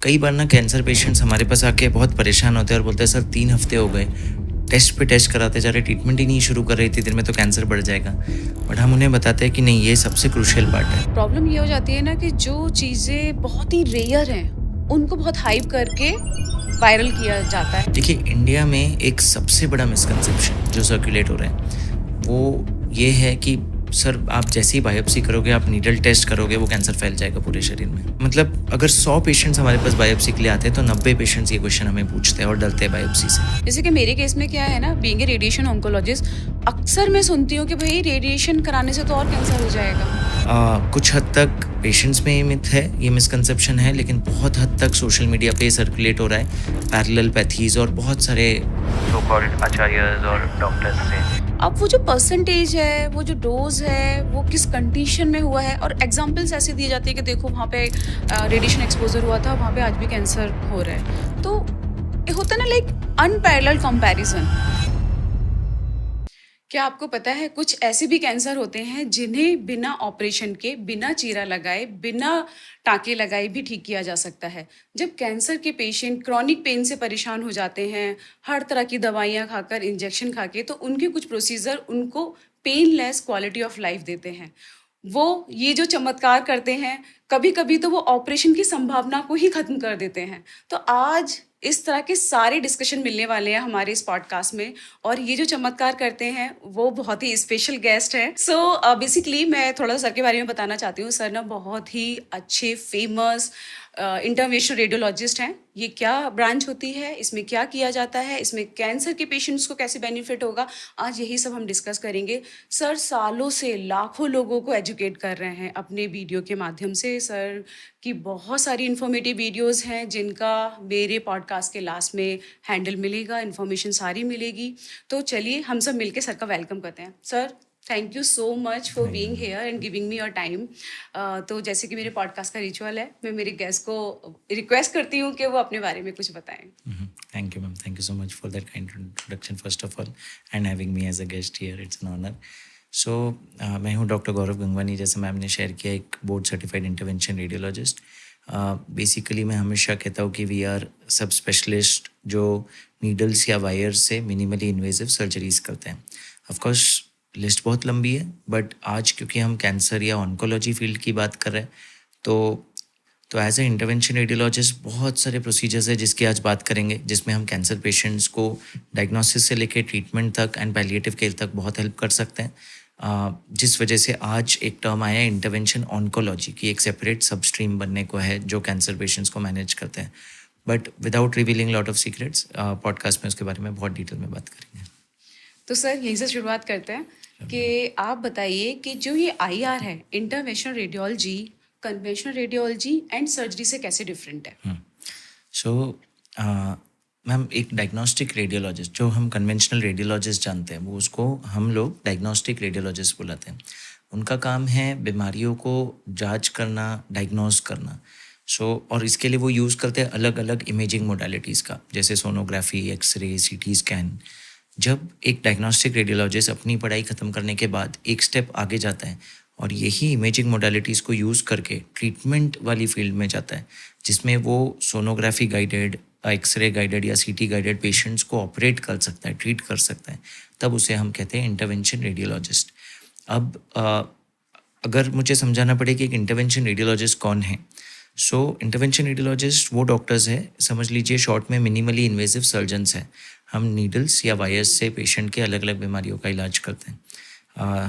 कई बार ना cancer patients हमारे पास आके बहुत परेशान होते हैं और बोलते हैं सर 3 हफ्ते हो गए, टेस्ट पे टेस्ट कराते जा रहे, ट्रीटमेंट ही नहीं शुरू कर रहे, इतनी देर में तो कैंसर बढ़ जाएगा। बट हम उन्हें बताते हैं कि नहीं, ये सबसे क्रूशियल पार्ट है। प्रॉब्लम ये हो जाती है ना कि जो चीज़ें बहुत ही रेयर हैं उनको बहुत हाइप करके वायरल किया जाता है। देखिए, इंडिया में एक सबसे बड़ा मिसकंसेप्शन जो सर्कुलेट हो रहा है वो ये है कि सर आप जैसे ही बायोप्सी करोगे, आप नीडल टेस्ट करोगे, वो कैंसर फैल जाएगा पूरे शरीर में। मतलब अगर 100 पेशेंट्स हमारे पास बायोप्सी के लिए आते हैं तो 90 पेशेंट्स ये क्वेश्चन हमें पूछते हैं और डरते हैं बायोप्सी से। जैसे कि मेरे केस में क्या है ना, बीइंग ए रेडिएशन ऑन्कोलॉजिस्ट, अक्सर मैं सुनती हूँ कि भाई रेडिएशन कराने से तो और कैंसर हो जाएगा। कुछ हद तक पेशेंट्स में ये मिथ है, ये मिसकंसेप्शन है, लेकिन बहुत हद तक सोशल मीडिया पे सर्कुलेट हो रहा है पैरेलल पैथीज और बहुत सारे सो कॉल्ड आचार्यज और डॉक्टर्स से। अब वो जो परसेंटेज है, वो जो डोज है, वो किस कंडीशन में हुआ है, और एग्जांपल्स ऐसे दिए जाते हैं कि देखो वहाँ पे रेडिएशन एक्सपोजर हुआ था, वहाँ पे आज भी कैंसर हो रहा है। तो ये होता है ना, लाइक अनपैरेलल्ड कंपैरिजन। क्या आपको पता है कुछ ऐसे भी कैंसर होते हैं जिन्हें बिना ऑपरेशन के, बिना चीरा लगाए, बिना टाँके लगाए भी ठीक किया जा सकता है। जब कैंसर के पेशेंट क्रॉनिक पेन से परेशान हो जाते हैं, हर तरह की दवाइयाँ खाकर, इंजेक्शन खा के, तो उनके कुछ प्रोसीजर उनको पेनलेस क्वालिटी ऑफ लाइफ देते हैं। वो ये जो चमत्कार करते हैं, कभी-कभी तो वो ऑपरेशन की संभावना को ही खत्म कर देते हैं। तो आज इस तरह के सारे डिस्कशन मिलने वाले हैं हमारे इस पॉडकास्ट में, और ये जो चमत्कार करते हैं वो बहुत ही स्पेशल गेस्ट हैं। सो बेसिकली मैं थोड़ा सा सर के बारे में बताना चाहती हूँ। सर ना बहुत ही अच्छे फेमस इंटरवेंशनल रेडियोलॉजिस्ट हैं। ये क्या ब्रांच होती है, इसमें क्या किया जाता है, इसमें कैंसर के पेशेंट्स को कैसे बेनिफिट होगा, आज यही सब हम डिस्कस करेंगे। सर सालों से लाखों लोगों को एजुकेट कर रहे हैं अपने वीडियो के माध्यम से। सर की बहुत सारी इन्फॉर्मेटिव वीडियोस हैं जिनका मेरे पॉडकास्ट के लास्ट में हैंडल मिलेगा, इन्फॉर्मेशन सारी मिलेगी। तो चलिए हम सब मिलके सर का वेलकम करते हैं। Sir, thank you so much for being here and giving me your time. तो जैसे कि मेरे पॉडकास्ट का रिचुअल है, मैं मेरे गेस्ट को रिक्वेस्ट करती हूँ कि वो अपने बारे में कुछ बताएं। Thank you ma'am, thank you so much for that kind introduction first of all and having me as a guest here, it's an honour. So मैं हूँ डॉक्टर गौरव गंगवानी, जैसे मैम ने शेयर किया, एक board certified intervention radiologist. Basically मैं हमेशा कहता हूँ कि वी आर सब स्पेशलिस्ट जो नीडल्स या वायर्स से मिनिमली इन्वेजिव सर्जरीज करते हैं। ऑफकोर्स लिस्ट बहुत लंबी है, बट आज क्योंकि हम कैंसर या ऑन्कोलॉजी फील्ड की बात कर रहे हैं तो एज ए इंटरवेंशन रेडियोलॉजिस्ट बहुत सारे प्रोसीजर्स है जिसकी आज बात करेंगे, जिसमें हम कैंसर पेशेंट्स को डायग्नोसिस से लेकर ट्रीटमेंट तक एंड पैलिएटिव केयर तक बहुत हेल्प कर सकते हैं। जिस वजह से आज एक टर्म आया इंटरवेंशन ऑन्कोलॉजी की, एक सेपरेट सब स्ट्रीम बनने को है जो कैंसर पेशेंट्स को मैनेज करते हैं। But without revealing lot of secrets, podcast में उसके बारे में बहुत डिटेल में बात करेंगे। तो सर यहीं से शुरुआत करते हैं कि आप बताइए कि जो ये IR है, interventional radiology, conventional radiology and surgery से कैसे डिफरेंट है? सो मैम, एक डायग्नोस्टिक रेडियोलॉजिस्ट जो हम कन्वेंशनल रेडियोलॉजिस्ट जानते हैं, वो उसको हम लोग डायग्नोस्टिक रेडियोलॉजिस्ट बुलाते हैं। उनका काम है बीमारियों को जांच करना, डायग्नोज करना। और इसके लिए वो यूज़ करते हैं अलग अलग इमेजिंग मोडालिटीज़ का, जैसे सोनोग्राफी, एक्सरे, CT स्कैन। जब एक डायग्नोस्टिक रेडियोलॉजिस्ट अपनी पढ़ाई ख़त्म करने के बाद एक स्टेप आगे जाता है और यही इमेजिंग मोडालिटीज़ को यूज़ करके ट्रीटमेंट वाली फील्ड में जाता है, जिसमें वो सोनोग्राफी गाइडेड, एक्सरे गाइडेड या CT गाइडेड पेशेंट्स को ऑपरेट कर सकता है, ट्रीट कर सकता है, तब उसे हम कहते हैं इंटरवेंशन रेडियोलॉजिस्ट। अब अगर मुझे समझाना पड़े कि एक इंटरवेंशन रेडियोलॉजिस्ट कौन है, इंटरवेंशन रेडियोलॉजिस्ट वो डॉक्टर्स हैं, समझ लीजिए शॉर्ट में मिनिमली इन्वेजिव सर्जन्स हैं। हम नीडल्स या वायर्स से पेशेंट के अलग अलग बीमारियों का इलाज करते हैं।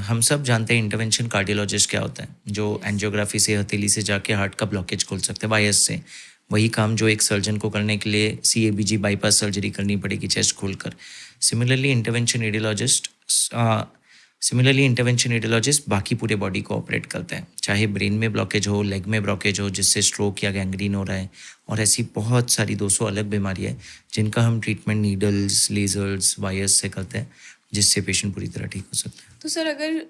हम सब जानते हैं इंटरवेंशन कार्डियोलॉजिस्ट क्या होता है, जो एंजियोग्राफी से हथेली से जाके हार्ट का ब्लॉकेज खोल सकते हैं वायर्स से। वही काम जो एक सर्जन को करने के लिए CABG बाईपास सर्जरी करनी पड़ेगी चेस्ट खोलकर। सिमिलरली इंटरवेंशन रेडियोलॉजिस्ट बाकी पूरे बॉडी को ऑपरेट करता है, चाहे ब्रेन में ब्लॉकेज हो, लेग में ब्लॉकेज हो जिससे स्ट्रोक या गैंग्रीन हो रहा है, और ऐसी बहुत सारी 200 अलग बीमारियाँ हैं जिनका हम ट्रीटमेंट नीडल्स, लेजर्स, वायर्स से करते हैं, जिससे पेशेंट पूरी तरह ठीक हो सकता है। तो सर अगर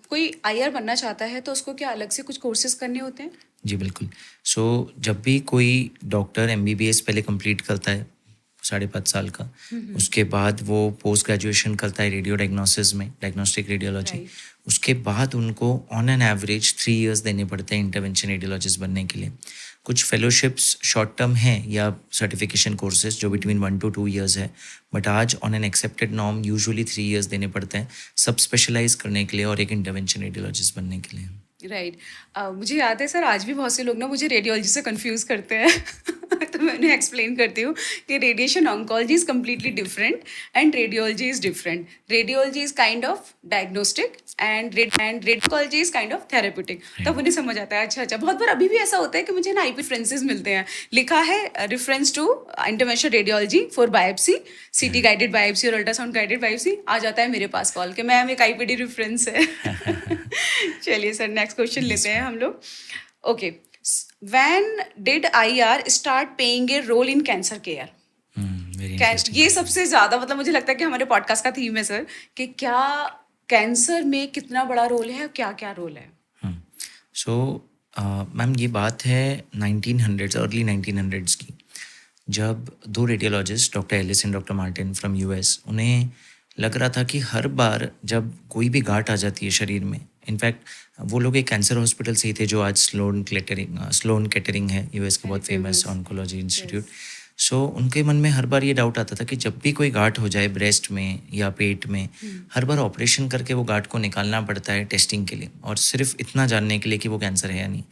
कोई IR बनना चाहता है तो उसको क्या अलग से कुछ कोर्सेज करने होते हैं? जी बिल्कुल। जब भी कोई डॉक्टर MBBS पहले कंप्लीट करता है 5.5 साल का, उसके बाद वो पोस्ट ग्रेजुएशन करता है रेडियो डायग्नोसिस में, डायग्नोस्टिक रेडियोलॉजी। उसके बाद उनको ऑन एन एवरेज 3 इयर्स देने पड़ते हैं इंटरवेंशन रेडियोलॉजिस्ट बनने के लिए। कुछ फेलोशिप्स शॉर्ट टर्म हैं या सर्टिफिकेशन कोर्सेज जो बिटवीन 1 to 2 years है, बट आज on an accepted norm usually 3 years देने पड़ते हैं सब स्पेशलाइज करने के लिए और एक इंटरवेंशन रेडियोलॉजिस्ट बनने के लिए। राइट। मुझे याद है सर, आज भी बहुत से लोग ना मुझे रेडियोलॉजी से कंफ्यूज करते हैं तो मैं उन्हें एक्सप्लेन करती हूँ कि radiation oncology is completely different and radiology is different. Radiology is kind of diagnostic and radiology is kind of therapeutic. तब उन्हें समझ आता है, अच्छा अच्छा। बहुत बार अभी भी ऐसा होता है कि मुझे ना आईपी रेफरेंसेस मिलते हैं, लिखा है reference to interventional radiology for biopsy, CT guided biopsy और अल्ट्रासाउंड गाइडेड बायोप्सी। आ जाता है मेरे पास कॉल के मैम एक आईपीडी रेफरेंस है चलिए सर, नेक्स्ट क्वेश्चन लेते हैं हम लोग। Okay, when did IR start paying a role in cancer care? Very interesting. ये सबसे ज्यादा मतलब मुझे लगता है कि हमारे पॉडकास्ट का थीम है सर, कि क्या कैंसर में कितना बड़ा रोल है और क्या क्या रोल है? सो मैम ये बात है 1900s, अर्ली 1900s की, जब दो radiologist doctor Ellis and doctor Martin from US, उन्हें लग रहा था कि हर बार जब कोई भी गांठ आ जाती है शरीर में, इनफैक्ट वो लोग एक कैंसर हॉस्पिटल से ही थे जो आज स्लोन केटरिंग है, यूएस का बहुत फेमस ऑन्कोलॉजी इंस्टीट्यूट। सो उनके मन में हर बार ये डाउट आता था कि जब भी कोई गांठ हो जाए ब्रेस्ट में या पेट में, हर बार ऑपरेशन करके वो गांठ को निकालना पड़ता है टेस्टिंग के लिए, और सिर्फ इतना जानने के लिए कि वो कैंसर है या नहीं।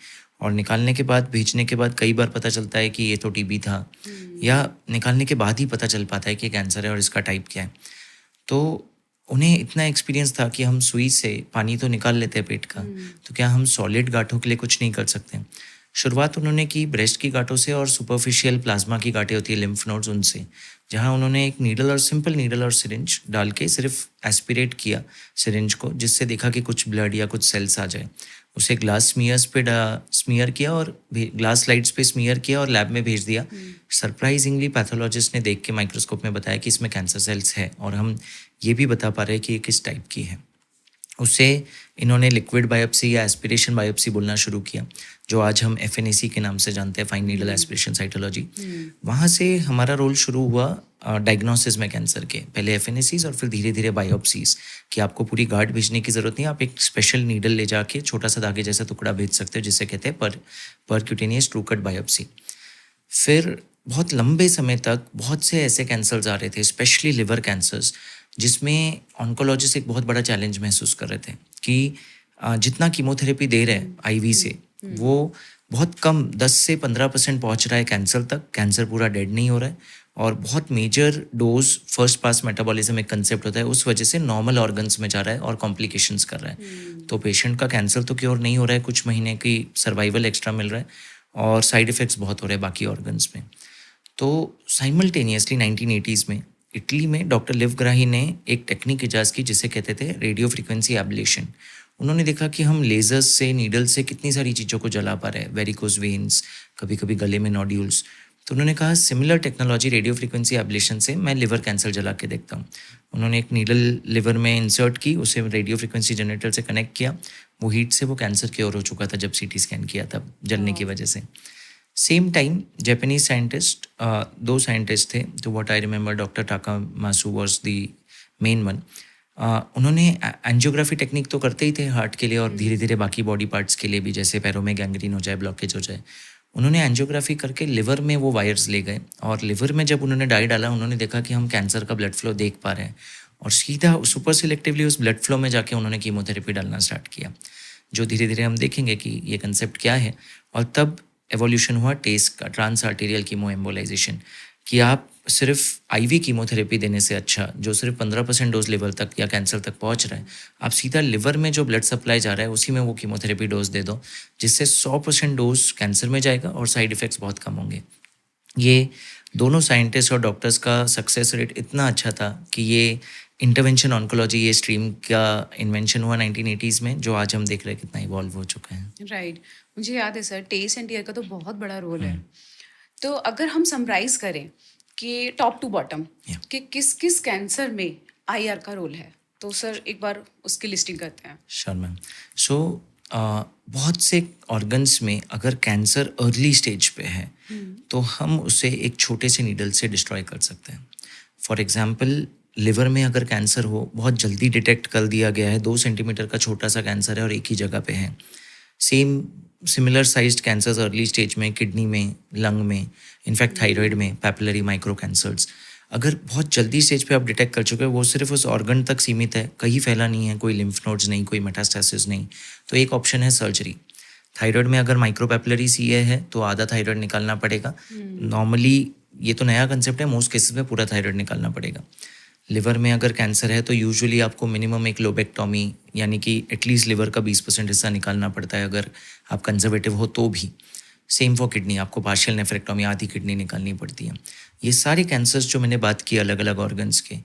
और निकालने के बाद, भेजने के बाद कई बार पता चलता है कि ये तो टीबी था, या निकालने के बाद ही पता चल पाता है कि कैंसर है और इसका टाइप क्या है। तो उन्हें इतना एक्सपीरियंस था कि हम सुई से पानी तो निकाल लेते हैं पेट का, तो क्या हम सॉलिड गांठों के लिए कुछ नहीं कर सकते? शुरुआत उन्होंने की ब्रेस्ट की गांठों से और सुपरफिशियल प्लाज्मा की गांठें होती है लिम्फ नोड्स, उनसे, जहां उन्होंने एक नीडल और सिंपल नीडल और सिरिंज डाल के सिर्फ एस्पिरेट किया सिरिंज को, जिससे देखा कि कुछ ब्लड या कुछ सेल्स आ जाए। उसे ग्लास स्मीयर्स पे स्मीयर किया और ग्लास स्लाइड्स पे स्मीयर किया और लैब में भेज दिया। सरप्राइजिंगली पैथोलॉजिस्ट ने देख के माइक्रोस्कोप में बताया कि इसमें कैंसर सेल्स है, और हम ये भी बता पा रहे हैं कि ये किस टाइप की है। उससे इन्होंने लिक्विड बायोप्सी या एस्पिरेशन बायोप्सी बोलना शुरू किया, जो आज हम एफएनएसी के नाम से जानते हैं, फाइन नीडल एस्पिरेशन साइटोलॉजी। वहाँ से हमारा रोल शुरू हुआ डायग्नोसिस में कैंसर के, पहले एफएनएसीज और फिर धीरे धीरे बायोप्सीज, कि आपको पूरी गार्ड भेजने की ज़रूरत नहीं, आप एक स्पेशल नीडल ले जाके छोटा सा धागे जैसा टुकड़ा भेज सकते हो, जिसे कहते हैं परक्यूटेनियस ट्रू कट बायोप्सी। फिर बहुत लंबे समय तक बहुत से ऐसे कैंसर्स आ रहे थे, स्पेशली लिवर कैंसर्स, जिसमें ऑन्कोलॉजिस्ट एक बहुत बड़ा चैलेंज महसूस कर रहे थे कि जितना कीमोथेरेपी दे रहे हैं आईवी से, वो बहुत कम 10 से 15% पहुंच रहा है कैंसर तक, कैंसर पूरा डेड नहीं हो रहा है, और बहुत major dose first pass metabolism एक कंसेप्ट होता है, उस वजह से नॉर्मल ऑर्गन्स में जा रहा है और कॉम्प्लिकेशंस कर रहा है। तो पेशेंट का कैंसर तो क्योर नहीं हो रहा है, कुछ महीने की सर्वाइवल एक्स्ट्रा मिल रहा है, और साइड इफ़ेक्ट्स बहुत हो रहे हैं बाकी ऑर्गन्स में। तो साइमल्टेनियसली 1980s में इटली में डॉक्टर लिव ग्राही ने एक टेक्निक इजाज़ की जिसे कहते थे रेडियो फ्रीक्वेंसी एब्लेशन। उन्होंने देखा कि हम लेजर्स से, नीडल से कितनी सारी चीज़ों को जला पा रहे हैं, वेरिकोज वेन्स, कभी कभी गले में नोड्यूल्स। तो उन्होंने कहा similar technology radio frequency ablation से मैं लिवर कैंसर जला के देखता हूँ। उन्होंने एक नीडल लिवर में इंसर्ट की, उसे रेडियो फ्रीक्वेंसी जनरेटर से कनेक्ट किया, वो हीट से वो कैंसर क्योर हो चुका था जब सीटी स्कैन किया था जलने की वजह से। सेम टाइम जापानीज साइंटिस्ट, दो साइंटिस्ट थे, तो what I remember doctor Takamasu was the main one. उन्होंने एंजियोग्राफी टेक्निक तो करते ही थे हार्ट के लिए और धीरे धीरे बाकी बॉडी पार्ट्स के लिए भी, जैसे पैरों में गैंग्रीन हो जाए, ब्लॉकेज हो जाए। उन्होंने एंजियोग्राफी करके लिवर में वो वायर्स ले गए, और लिवर में जब उन्होंने डाई डाला, उन्होंने देखा कि हम कैंसर का ब्लड फ्लो देख पा रहे हैं, और सीधा सुपर सिलेक्टिवली उस ब्लड फ्लो में जाके उन्होंने कीमोथेरेपी डालना स्टार्ट किया, जो धीरे धीरे हम देखेंगे कि ये कंसेप्ट क्या है। और तब एवोल्यूशन हुआ टेस का, ट्रांस आर्टेरियल कीमो एम्बोलाइजेशन, कि आप सिर्फ आईवी कीमोथेरेपी देने से अच्छा, जो सिर्फ 15% डोज लेवल तक या कैंसर तक पहुंच रहा है, आप सीधा लिवर में जो ब्लड सप्लाई जा रहा है उसी में वो कीमोथेरेपी डोज दे दो, जिससे 100% डोज कैंसर में जाएगा और साइड इफ़ेक्ट्स बहुत कम होंगे। ये दोनों साइंटिस्ट और डॉक्टर्स का सक्सेस रेट इतना अच्छा था कि ये इंटरवेंशन ऑन्कोलॉजी, ये स्ट्रीम का इन्वेंशन हुआ 1980s में, जो आज हम देख रहे हैं कितना इवॉल्व हो चुका है। राइट। मुझे याद है सर, टेस एंड टीयर का तो बहुत बड़ा रोल है। तो अगर हम समराइज करें कि टॉप टू बॉटम कि किस किस कैंसर में आईआर का रोल है, तो सर एक बार उसकी लिस्टिंग करते हैं। Sure ma'am. सो बहुत से ऑर्गन्स में अगर कैंसर अर्ली स्टेज पे है, तो हम उसे एक छोटे से नीडल से डिस्ट्रॉय कर सकते हैं। फॉर एग्जाम्पल, लिवर में अगर कैंसर हो, बहुत जल्दी डिटेक्ट कर दिया गया है, 2 सेंटीमीटर का छोटा सा कैंसर है और एक ही जगह पे है, same similar sized cancers early stage में किडनी में, लंग में, इनफैक्ट थायराइड में, पैपिलरी माइक्रो कैंसर्स, अगर बहुत जल्दी स्टेज पे आप डिटेक्ट कर चुके हो, वो सिर्फ उस ऑर्गन तक सीमित है, कहीं फैला नहीं है, कोई लिम्फ नोड्स नहीं, कोई मेटास्टेसिस नहीं, तो एक ऑप्शन है सर्जरी। थायराइड में अगर माइक्रोपैपिलरी सीए है तो आधा थायराइड निकालना पड़ेगा। नॉर्मली ये तो नया कंसेप्ट है, मोस्ट केसेस में पूरा थायराइड निकालना पड़ेगा। लिवर में अगर कैंसर है तो यूजुअली आपको मिनिमम एक लोबेक्टॉमी यानी कि एटलीस्ट लिवर का 20% हिस्सा निकालना पड़ता है अगर आप कंजर्वेटिव हो तो भी। सेम फॉर किडनी, आपको पार्शियल नेफ्रेक्टॉमी, आधी किडनी निकालनी पड़ती है। ये सारे कैंसर्स जो मैंने बात की अलग अलग ऑर्गन्स के,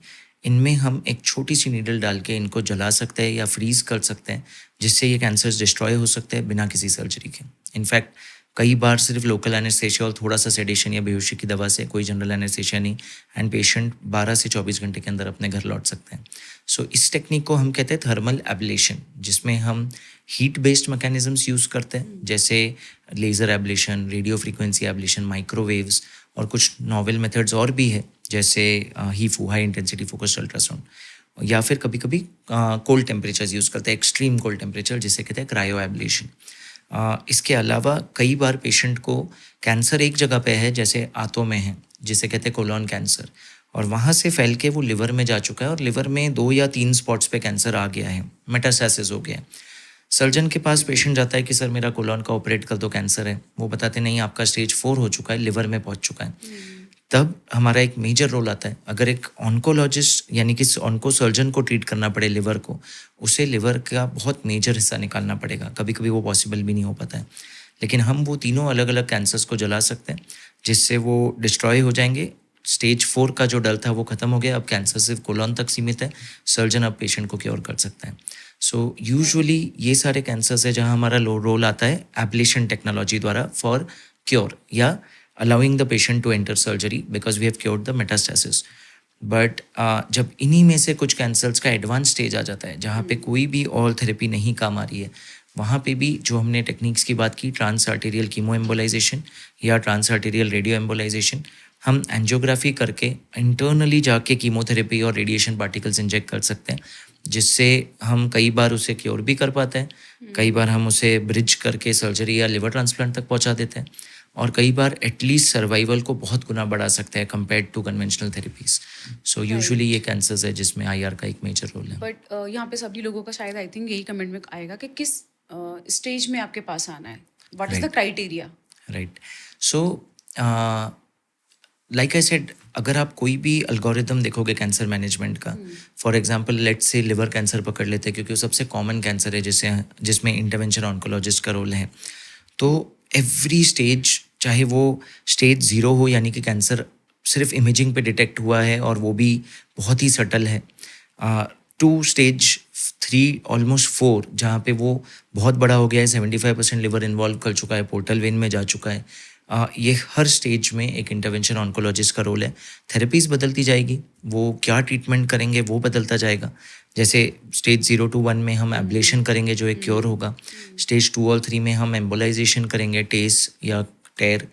इनमें हम एक छोटी सी नीडल डाल के इनको जला सकते हैं या फ्रीज कर सकते हैं, जिससे ये कैंसर्स डिस्ट्रॉय हो सकते हैं बिना किसी सर्जरी के। इनफैक्ट कई बार सिर्फ लोकल एनेस्थेशिया और थोड़ा सा सेडेशन या बेहोशी की दवा से, कोई जनरल एनेस्थेशिया नहीं, एंड पेशेंट 12 से 24 घंटे के अंदर अपने घर लौट सकते हैं। सो इस टेक्निक को हम कहते हैं थर्मल एब्लेशन, जिसमें हम हीट बेस्ड मैकेनिज्म्स यूज़ करते हैं, जैसे laser ablation, radio frequency ablation, microwaves, और कुछ नॉवेल मेथड्स और भी है, जैसे हीफू, हाई इंटेंसिटी फोकस्ड अल्ट्रासाउंड, या फिर कभी कभी कोल्ड टेम्परेचर्स यूज़ करते हैं, एक्सट्रीम कोल्ड टेम्परेचर, जिसे कहते हैं क्रायो एब्लेशन। इसके अलावा कई बार पेशेंट को कैंसर एक जगह पे है, जैसे आंतों में है, जिसे कहते हैं कोलोन कैंसर, और वहाँ से फैल के वो लिवर में जा चुका है और लिवर में 2 या 3 स्पॉट्स पे कैंसर आ गया है, मेटास्टेसिस हो गया है। सर्जन के पास पेशेंट जाता है कि सर मेरा कोलोन का ऑपरेट कर दो, कैंसर है। वो बताते नहीं, आपका स्टेज 4 हो चुका है, लिवर में पहुंच चुका है। तब हमारा एक मेजर रोल आता है। अगर एक ऑन्कोलॉजिस्ट यानी कि ऑन्को सर्जन को ट्रीट करना पड़े लिवर को, उसे लिवर का बहुत मेजर हिस्सा निकालना पड़ेगा। कभी कभी वो पॉसिबल भी नहीं हो पाता है, लेकिन हम वो तीनों अलग अलग कैंसर्स को जला सकते हैं, जिससे वो डिस्ट्रॉय हो जाएंगे। स्टेज 4 का जो डर था वो खत्म हो गया, अब कैंसर सिर्फ कोलोन तक सीमित है, सर्जन अब पेशेंट को क्योर कर सकता है। सो यूजुअली ये सारे कैंसर्स है जहाँ हमारा रोल आता है एब्लेशन टेक्नोलॉजी द्वारा फॉर क्योर या allowing the patient to enter surgery because we have cured the metastasis. But जब इन्हीं में से कुछ कैंसर्स का एडवांस स्टेज आ जाता है, जहाँ पे कोई भी और थेरेपी नहीं काम आ रही है, वहाँ पे भी जो हमने टेक्निक्स की बात की, ट्रांस आर्टेरियल कीमो एम्बोलाइजेशन या ट्रांस आर्टेरियल रेडियो एम्बोलाइजेशन, हम एंजियोग्राफी करके इंटरनली जाके कीमोथेरेपी और रेडिएशन पार्टिकल्स इंजेक्ट कर सकते हैं, जिससे हम कई बार उसे क्योर भी कर पाते हैं, कई बार हम उसे ब्रिज करके सर्जरी या लिवर ट्रांसप्लांट तक पहुँचा देते हैं, और कई बार एटलीस्ट सर्वाइवल को बहुत गुना बढ़ा सकते हैं compared to conventional therapies. So usually ये कैंसर्स है जिसमें आईआर का एक मेजर रोल है। बट यहाँ पे सभी लोगों का शायद आई थिंक यही कमेंट में आएगा कि किस स्टेज में आपके पास आना है, what is the criteria? Right. So like I said, अगर आप कोई भी अल्गोरिदम देखोगे कैंसर मैनेजमेंट का, for example let's say liver cancer पकड़ लेते हैं, क्योंकि वो सबसे कॉमन कैंसर है जिसमें इंटरवेंशन ऑन्कोलॉजिस्ट का रोल है। तो एवरी स्टेज, चाहे वो स्टेज 0 हो यानी कि कैंसर सिर्फ इमेजिंग पे डिटेक्ट हुआ है और वो भी बहुत ही सटल है, टू स्टेज 3 ऑलमोस्ट 4 जहाँ पे वो बहुत बड़ा हो गया है, 75% लिवर इन्वॉल्व कर चुका है, पोर्टल वेन में जा चुका है, ये हर स्टेज में एक इंटरवेंशन ऑन्कोलॉजिस्ट का रोल है। थेरेपीज़ बदलती जाएगी, वो क्या ट्रीटमेंट करेंगे वो बदलता जाएगा। जैसे स्टेज 0 to 1 में हम एब्लेशन करेंगे जो एक क्योर होगा, स्टेज 2 और 3 में हम एम्बोलाइजेशन करेंगे, टेस या टेर,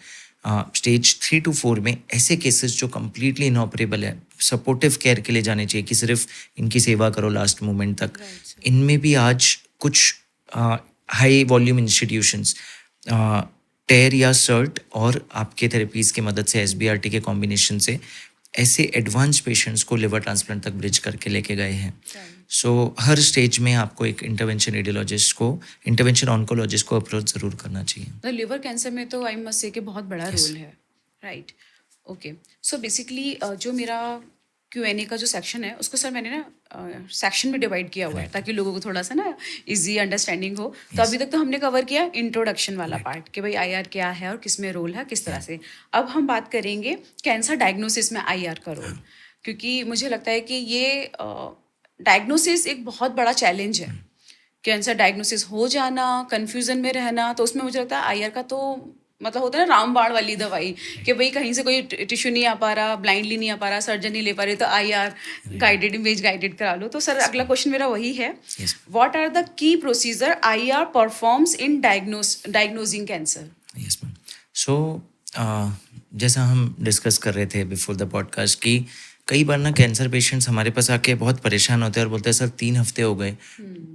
स्टेज 3 to 4 में ऐसे केसेस जो कम्प्लीटली इनऑपरेबल है, सपोर्टिव केयर के लिए जाने चाहिए कि सिर्फ इनकी सेवा करो लास्ट मोमेंट तक। इनमें भी आज कुछ हाई वॉल्यूम इंस्टीट्यूशंस टेर या सर्ट और आपके थेरेपीज़ के मदद से SBRT के कॉम्बिनेशन से ऐसे एडवांस पेशेंट्स को लिवर ट्रांसप्लांट तक ब्रिज करके लेके गए हैं। सो हर स्टेज में आपको एक इंटरवेंशन रेडियोलॉजिस्ट को, इंटरवेंशन ऑन्कोलॉजिस्ट को अप्रोच ज़रूर करना चाहिए। लिवर कैंसर में तो आई मस्ट से कि बहुत बड़ा रोल है, राइट? ओके, सो बेसिकली जो मेरा Q&A का जो सेक्शन है उसको सर मैंने ना सेक्शन में डिवाइड किया हुआ है ताकि लोगों को थोड़ा सा ना इजी अंडरस्टैंडिंग हो। तो अभी तक तो हमने कवर किया इंट्रोडक्शन वाला पार्ट कि भाई IR क्या है और किस में रोल है, किस तरह से। अब हम बात करेंगे कैंसर डायग्नोसिस में IR का रोल, क्योंकि मुझे लगता है कि ये डायग्नोसिस एक बहुत बड़ा चैलेंज है। कैंसर डायग्नोसिस हो जाना, कन्फ्यूजन में रहना, तो उसमें मुझे लगता है IR का तो मतलब होता है ना रामबाण वाली दवाई कि भाई कहीं से कोई टिश्यू नहीं आ पा रहा, ब्लाइंडली नहीं आ पा रहा, सर्जन नहीं ले पा रही, तो IR गाइडेड इमेज गाइडेड करा लो। तो सर अगला क्वेश्चन मेरा वही है, what are the key procedure IR performs in diagnosing cancer? Yes ma'am. So जैसा हम डिस्कस कर रहे थे बिफोर द पॉडकास्ट कि कई बार ना कैंसर पेशेंट्स हमारे पास आके बहुत परेशान होते हैं और बोलते हैं सर 3 हफ्ते हो गए,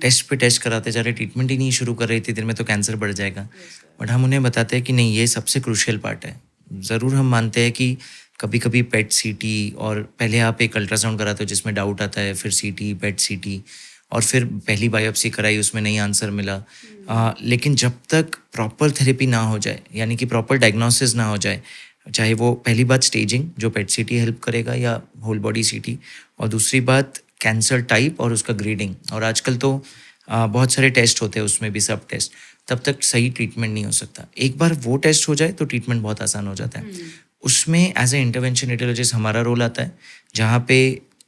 टेस्ट पे टेस्ट कराते जा रहे, ट्रीटमेंट ही नहीं शुरू कर रही थी, दिन में तो कैंसर बढ़ जाएगा। बट हम उन्हें बताते हैं कि नहीं, ये सबसे क्रूशियल पार्ट है। ज़रूर हम मानते हैं कि कभी कभी पेट सीटी, और पहले आप एक अल्ट्रासाउंड कराते हो जिसमें डाउट आता है, फिर सीटी, पेट सीटी, और फिर पहली बायोप्सी कराई, उसमें नहीं आंसर मिला। लेकिन जब तक प्रॉपर थेरेपी ना हो जाए, यानी कि प्रॉपर डायग्नोसिस ना हो जाए, चाहे वो पहली बात स्टेजिंग जो पेट सीटी हेल्प करेगा या होल बॉडी सीटी, और दूसरी बात कैंसर टाइप और उसका ग्रेडिंग, और आजकल तो बहुत सारे टेस्ट होते हैं उसमें भी सब टेस्ट, तब तक सही ट्रीटमेंट नहीं हो सकता। एक बार वो टेस्ट हो जाए तो ट्रीटमेंट बहुत आसान हो जाता है। उसमें एज ए इंटरवेंशन रेडियोलॉजिस्ट हमारा रोल आता है, जहाँ पे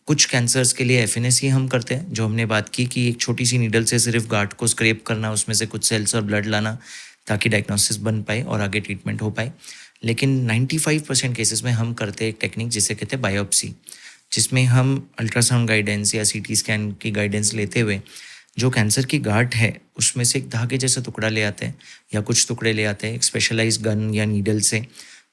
कुछ कैंसर्स के लिए एफएनएसी हम करते हैं, जो हमने बात की कि एक छोटी सी नीडल से सिर्फ गार्ड को स्क्रैप करना, उसमें से कुछ सेल्स और ब्लड लाना ताकि डायग्नोसिस बन पाए और आगे ट्रीटमेंट हो पाए। लेकिन 95% केसेस में हम करते हैं एक टेक्निक जिसे कहते हैं बायोप्सी, जिसमें हम अल्ट्रासाउंड गाइडेंस या सीटी स्कैन की गाइडेंस लेते हुए जो कैंसर की गांठ है उसमें से एक धागे जैसा टुकड़ा ले आते हैं या कुछ टुकड़े ले आते हैं एक स्पेशलाइज्ड गन या नीडल से,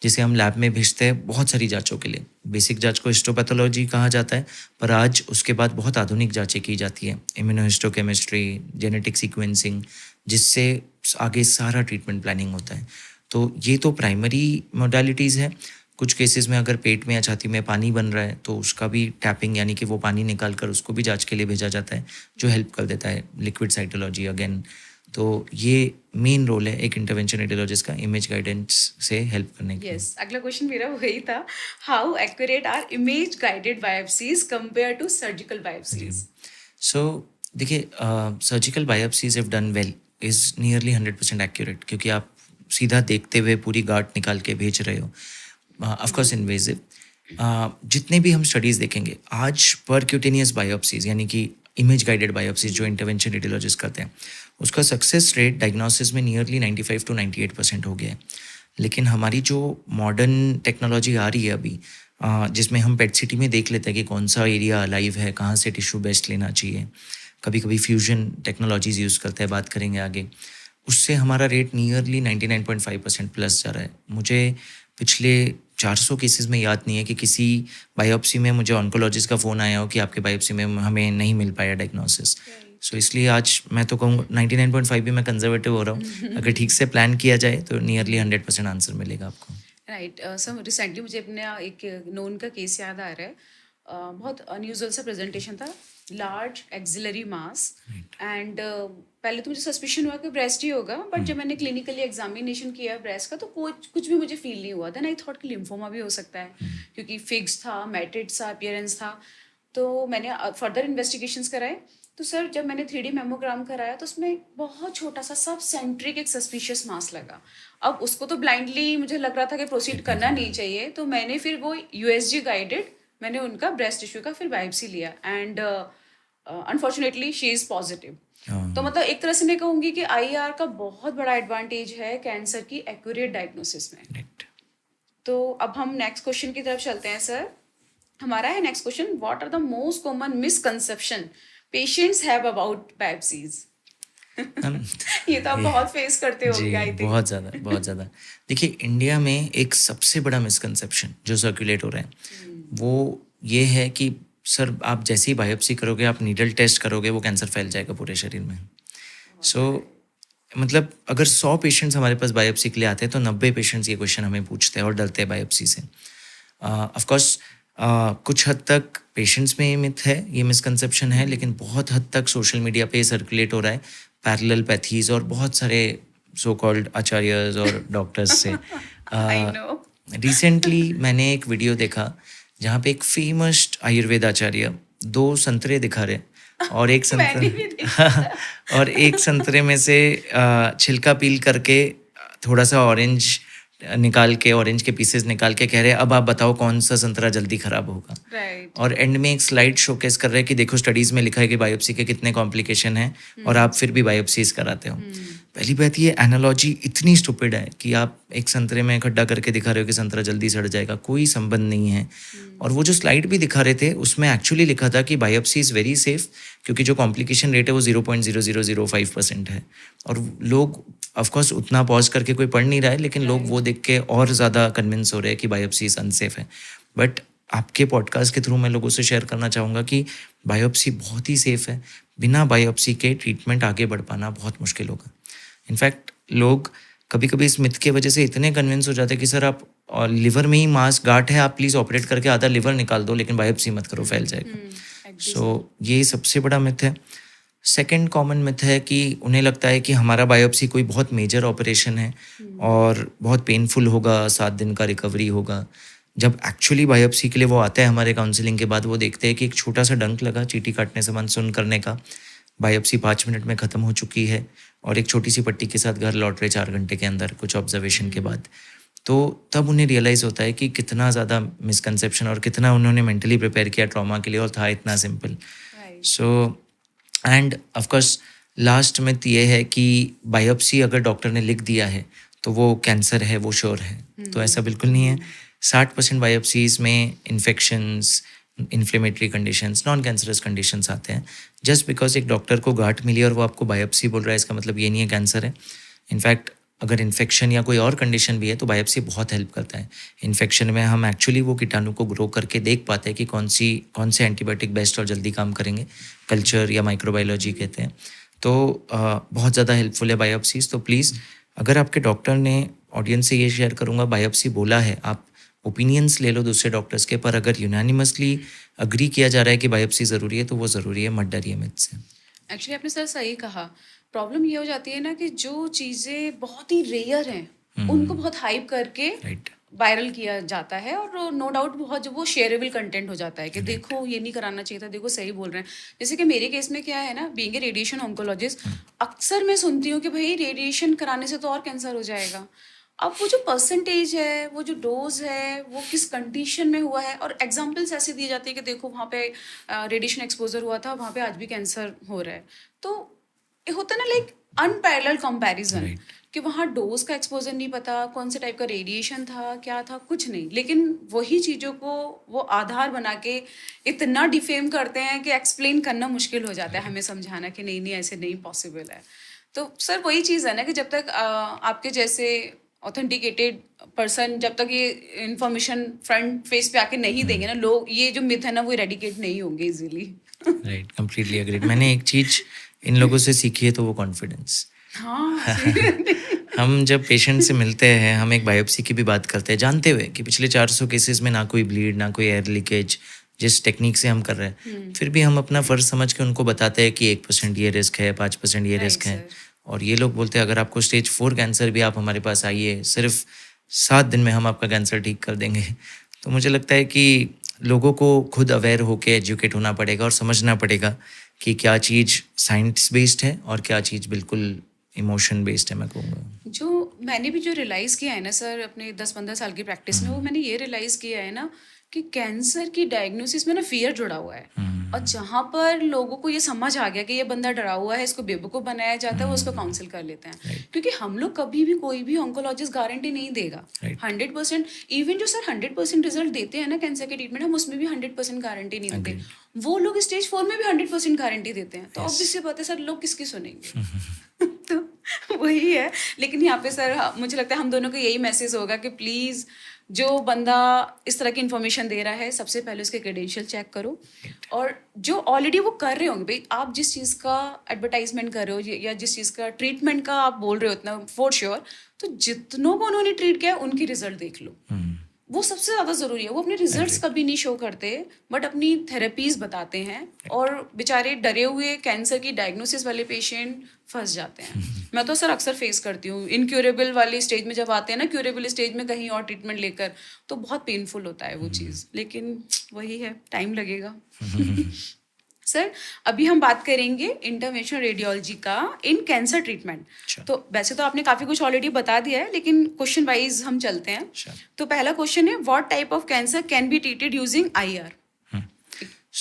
जिसे हम लैब में भेजते हैं बहुत सारी जांचों के लिए। बेसिक जांच को हिस्टोपैथोलॉजी कहा जाता है, पर आज उसके बाद बहुत आधुनिक जांचें की जाती है, इम्यूनोहिस्टोकेमिस्ट्री, जेनेटिक सीक्वेंसिंग, जिससे आगे सारा ट्रीटमेंट प्लानिंग होता है। तो ये तो प्राइमरी मोडालिटीज़ है। कुछ केसेस में अगर पेट में या छाती में पानी बन रहा है तो उसका भी टैपिंग, यानी कि वो पानी निकाल कर उसको भी जांच के लिए भेजा जाता है, जो हेल्प कर देता है, लिक्विड साइटोलॉजी अगेन। तो ये मेन रोल है एक इंटरवेंशन रेडियोलॉजिस्ट का, इमेज गाइडेंस से हेल्प करने की। यस, अगला क्वेश्चन मेरा वही था, how accurate are image guided biopsies compare to surgical biopsies? So देखिए, surgical biopsies if done well is nearly 100% accurate, क्योंकि आप सीधा देखते हुए पूरी गांठ निकाल के भेज रहे हो। ऑफकोर्स इन्वेजिव, जितने भी हम स्टडीज़ देखेंगे आज, परक्यूटेनियस बायोप्सीज यानी कि इमेज गाइडेड बायोप्सीज जो इंटरवेंशन रेडियोलॉजिस्ट करते हैं, उसका सक्सेस रेट डायग्नोसिस में नियरली 95 to 98% हो गया है। लेकिन हमारी जो मॉडर्न टेक्नोलॉजी आ रही है अभी, जिसमें हम पेट सिटी में देख लेते हैं कि कौन सा एरिया अलाइव है, कहाँ से टिश्यू बेस्ट लेना चाहिए, कभी कभी फ्यूजन टेक्नोलॉजीज यूज़ करते हैं, बात करेंगे आगे, उससे हमारा रेट नियरली 99.5% प्लस जा रहा है। मुझे पिछले 400 केसेस में याद नहीं है कि किसी बायोप्सी में मुझे ऑन्कोलॉजिस्ट का फ़ोन आया हो कि आपके बायोप्सी में हमें नहीं मिल पाया डायग्नोसिस। सो इसलिए आज मैं तो कहूँगा 99.5 भी मैं कंजर्वेटिव हो रहा हूँ। अगर ठीक से प्लान किया जाए तो नियरली 100% आंसर मिलेगा आपको। राइट सर, रिसेंटली मुझे अपने एक नोन का केस याद आ रहा है। बहुत अनयूजुअल सा प्रेजेंटेशन था, लार्ज एक्सिलरी मास, एंड पहले तो मुझे सस्पिशन हुआ कि ब्रेस्ट ही होगा, बट जब मैंने क्लिनिकली एग्जामिनेशन किया ब्रेस्ट का तो कुछ भी मुझे फील नहीं हुआ। देन आई थॉट कि लिम्फोमा भी हो सकता है, क्योंकि फिक्स था, मैटेड सा अपीयरेंस था। तो मैंने फर्दर इन्वेस्टिगेशंस कराए, तो सर जब मैंने 3D मेमोग्राम कराया तो उसमें बहुत छोटा सा सब सेंट्रिक एक सस्पिशियस मास लगा। अब उसको तो ब्लाइंडली मुझे लग रहा था कि प्रोसीड करना नहीं चाहिए, तो मैंने फिर वो USG गाइडेड मैंने उनका ब्रेस्ट टिश्यू का फिर बायोप्सी लिया, and unfortunately she is positive. तो मतलब एक तरह से मैं कहूँगी कि IR का बहुत बड़ा एडवांटेज है कैंसर की एक्यूरेट डायग्नोसिस में। तो अब हम नेक्स्ट क्वेश्चन की तरफ चलते हैं सर। हमारा है next question, what are the most common misconception patients have about biopsies? ये तो आप बहुत फेस करते हो, आई थिंक। बहुत ज़्यादा। देखिए, इंडिया में एक सबसे बड़ा मिसकंसेप्शन जो सर्कुलेट हो रहा है वो ये है कि सर आप जैसे ही बायोप्सी करोगे, आप नीडल टेस्ट करोगे, वो कैंसर फैल जाएगा पूरे शरीर में। सो मतलब अगर 100 पेशेंट्स हमारे पास बायोप्सी के लिए आते हैं तो 90 पेशेंट्स ये क्वेश्चन हमें पूछते हैं और डरते हैं बायोप्सी से। ऑफकोर्स कुछ हद तक पेशेंट्स में ये मिथ है, ये मिसकंसेप्शन है, लेकिन बहुत हद तक सोशल मीडिया पे सर्कुलेट हो रहा है पैरेलल पैथीज और बहुत सारे सो कॉल्ड आचार्यज और डॉक्टर्स से। रिसेंटली मैंने एक वीडियो देखा जहाँ पे एक फेमस आयुर्वेद आचार्य 2 संतरे दिखा रहे और एक संतरे में से छिलका पील करके थोड़ा सा ऑरेंज निकाल के, ऑरेंज के पीसेस निकाल के कह रहे हैं अब आप बताओ कौन सा संतरा जल्दी खराब होगा। और एंड में एक स्लाइड शोकेस कर रहे हैं कि देखो स्टडीज में लिखा है कि बायोप्सी के कितने कॉम्प्लिकेशन हैं और आप फिर भी बायोप्सीज कराते हो। पहली बात ये एनालॉजी इतनी स्टूपिड है कि आप एक संतरे में खड्डा करके दिखा रहे हो कि संतरा जल्दी सड़ जाएगा, कोई संबंध नहीं है। और वो जो स्लाइड भी दिखा रहे थे उसमें एक्चुअली लिखा था कि बायोप्सी इज़ वेरी सेफ, क्योंकि जो कॉम्प्लिकेशन रेट है वो 0.0005% है। और लोग ऑफकोर्स उतना पॉज करके कोई पढ़ नहीं रहा है, लेकिन लोग वो देख के और ज़्यादा कन्विंस हो रहे हैं कि बायोप्सी इज़ अनसेफ है। बट आपके पॉडकास्ट के थ्रू मैं लोगों से शेयर करना चाहूँगा कि बायोप्सी बहुत ही सेफ़ है। बिना बायोप्सी के ट्रीटमेंट आगे बढ़ पाना बहुत मुश्किल होगा। इनफैक्ट लोग कभी-कभी इस मिथ की वजह से इतने कन्विंस हो जाते हैं कि सर आप लिवर में ही मांस गाँठ है, आप प्लीज़ ऑपरेट करके आधा लिवर निकाल दो, लेकिन बायोप्सी मत करो, फैल जाएगा। एग्री सो ये सबसे बड़ा मिथ है। सेकंड कॉमन मिथ है कि उन्हें लगता है कि हमारा बायोप्सी कोई बहुत मेजर ऑपरेशन है और बहुत पेनफुल होगा, 7 दिन का रिकवरी होगा। जब एक्चुअली बायोप्सी के लिए वो आता है हमारे काउंसलिंग के बाद, वो देखते हैं कि एक छोटा सा डंक लगा चींटी काटने से मन सुन करने का, बायोप्सी 5 मिनट में ख़त्म हो चुकी है और एक छोटी सी पट्टी के साथ घर लौट रहे 4 घंटे के अंदर कुछ ऑब्जर्वेशन के बाद। तो तब उन्हें रियलाइज़ होता है कि कितना ज़्यादा मिसकंसेप्शन और कितना उन्होंने मेंटली प्रिपेयर किया ट्रॉमा के लिए और था इतना simple. Right so end of course last myth ये है कि बायोप्सी अगर डॉक्टर ने लिख दिया है तो वो कैंसर है, वो श्योर है। तो ऐसा बिल्कुल नहीं है। 60% बायोप्सीज में infections, inflammatory conditions, non cancerous conditions आते हैं। जस्ट बिकॉज एक डॉक्टर को गांठ मिली और वो आपको बायोप्सी बोल रहा है, इसका मतलब ये नहीं है कैंसर है। इनफैक्ट अगर इन्फेक्शन या कोई और कंडीशन भी है तो बायोप्सी बहुत हेल्प करता है। इन्फेक्शन में हम एक्चुअली वो कीटाणु को ग्रो करके देख पाते हैं कि कौन से एंटीबायोटिक बेस्ट और जल्दी काम करेंगे, कल्चर या माइक्रोबायोलॉजी कहते हैं। तो बहुत ज़्यादा हेल्पफुल है बायोप्सीज। तो प्लीज़ अगर आपके डॉक्टर ने, ऑडियंस से ये शेयर करूँगा, बायोप्सी बोला है, आप ओपिनियंस ले लो दूसरे डॉक्टर्स के, पर अगर यूनानिमसली अग्री किया जा रहा है कि बायोप्सी ज़रूरी है तो वो ज़रूरी है, मत डरिए मिथ से। एक्चुअली आपने सर सही कहा। प्रॉब्लम ये हो जाती है ना कि जो चीज़ें बहुत ही रेयर हैं उनको बहुत हाइप करके राइट वायरल किया जाता है और नो डाउट बहुत जो वो शेयरेबल कंटेंट हो जाता है कि देखो ये नहीं कराना चाहिए था, देखो सही बोल रहे हैं। जैसे कि मेरे केस में क्या है ना, बीइंग ए रेडिएशन ऑन्कोलॉजिस्ट, अक्सर मैं सुनती हूँ कि भाई रेडिएशन कराने से तो और कैंसर हो जाएगा। अब वो जो परसेंटेज है, वो जो डोज है, वो किस कंडीशन में हुआ है, और एग्जाम्पल्स ऐसे दिए जाते हैं कि देखो वहाँ पे रेडिएशन एक्सपोजर हुआ था, वहाँ पे आज भी कैंसर हो रहा है। तो ये होता है ना लाइक अनपैरेलल कंपैरिजन राइट कि वहाँ डोज का एक्सपोजर नहीं पता, कौन से टाइप का रेडिएशन था, क्या था, कुछ नहीं, लेकिन वही चीज़ों को वो आधार बना के इतना डिफेम करते हैं कि एक्सप्लेन करना मुश्किल हो जाता है, हमें समझाना कि नहीं नहीं ऐसे नहीं पॉसिबल है। तो सर वही चीज़ है ना कि जब तक आपके जैसे ऑथेंटिकेटेड पर्सन जब तक ये इंफॉर्मेशन फ्रंट फेस पे आके नहीं देंगे ना, लोग ये जो मिथ है ना वो इरेडिकेट नहीं होंगे इजीली। Right, completely agreed. मैंने एक चीज़ इन लोगों से सीखी है तो वो कॉन्फिडेंस। हाँ seriously। हम जब पेशेंट से मिलते हैं, हम एक बायोप्सी की भी बात करते हैं, जानते हुए कि पिछले 400 केसेस में ना कोई ब्लीड, ना कोई एयर लीकेज, जिस टेक्निक से हम कर रहे हैं, फिर भी हम अपना फ़र्ज समझ के उनको बताते हैं कि 1% ये रिस्क है, 5% ये राइट रिस्क है। सर। और ये लोग बोलते हैं अगर आपको स्टेज 4 कैंसर भी, आप हमारे पास आइए, सिर्फ 7 दिन में हम आपका कैंसर ठीक कर देंगे। तो मुझे लगता है कि लोगों को खुद अवेयर होकर एजुकेट होना पड़ेगा और समझना पड़ेगा कि क्या चीज़ साइंस बेस्ड है और क्या चीज़ बिल्कुल इमोशन बेस्ड है, मैं कहूँगा। जो मैंने भी जो रियलाइज़ किया है ना सर अपने 10-15 साल की प्रैक्टिस में, वो मैंने ये रियलाइज़ किया है ना कि कैंसर की डायग्नोसिस में ना फियर जुड़ा हुआ है। और जहाँ पर लोगों को ये समझ आ गया कि ये बंदा डरा हुआ है, इसको बेवकूफ़ बनाया जाता है, वो उसको काउंसिल कर लेते हैं। क्योंकि हम लोग कभी भी कोई भी ऑन्कोलॉजिस्ट गारंटी नहीं देगा Right. 100%। इवन जो सर 100% रिजल्ट देते हैं ना कैंसर के ट्रीटमेंट, हम उसमें भी 100% गारंटी नहीं देते। वो लोग स्टेज 4 में भी 100% गारंटी देते हैं। तो ऑब्वियस सी बात है सर, लोग किसकी सुनेंगे। तो वही है। लेकिन यहाँ पे सर मुझे लगता है हम दोनों को यही मैसेज होगा कि प्लीज़ जो बंदा इस तरह की इन्फॉर्मेशन दे रहा है, सबसे पहले उसके क्रेडेंशियल चेक करो। और जो ऑलरेडी वो कर रहे होंगे, भाई आप जिस चीज़ का एडवर्टाइजमेंट कर रहे हो या जिस चीज़ का ट्रीटमेंट का आप बोल रहे हो उतना फॉर श्योर, तो जितनों को उन्होंने ट्रीट किया उनकी रिजल्ट देख लो, वो सबसे ज़्यादा ज़रूरी है। वो अपने रिजल्ट्स कभी नहीं शो करते बट अपनी थेरेपीज बताते हैं, और बेचारे डरे हुए कैंसर की डायग्नोसिस वाले पेशेंट फंस जाते हैं। मैं तो सर अक्सर फेस करती हूँ इनक्यूरेबल वाली स्टेज में, जब आते हैं ना क्यूरेबल स्टेज में कहीं और ट्रीटमेंट लेकर, तो बहुत पेनफुल होता है वो चीज़। लेकिन वही है, टाइम लगेगा। सर अभी हम बात करेंगे इंटरवेंशनल रेडियोलॉजी का इन कैंसर ट्रीटमेंट। तो वैसे तो आपने काफ़ी कुछ ऑलरेडी बता दिया है, लेकिन क्वेश्चन वाइज हम चलते हैं। तो पहला क्वेश्चन है, what type of cancer can be treated using IR?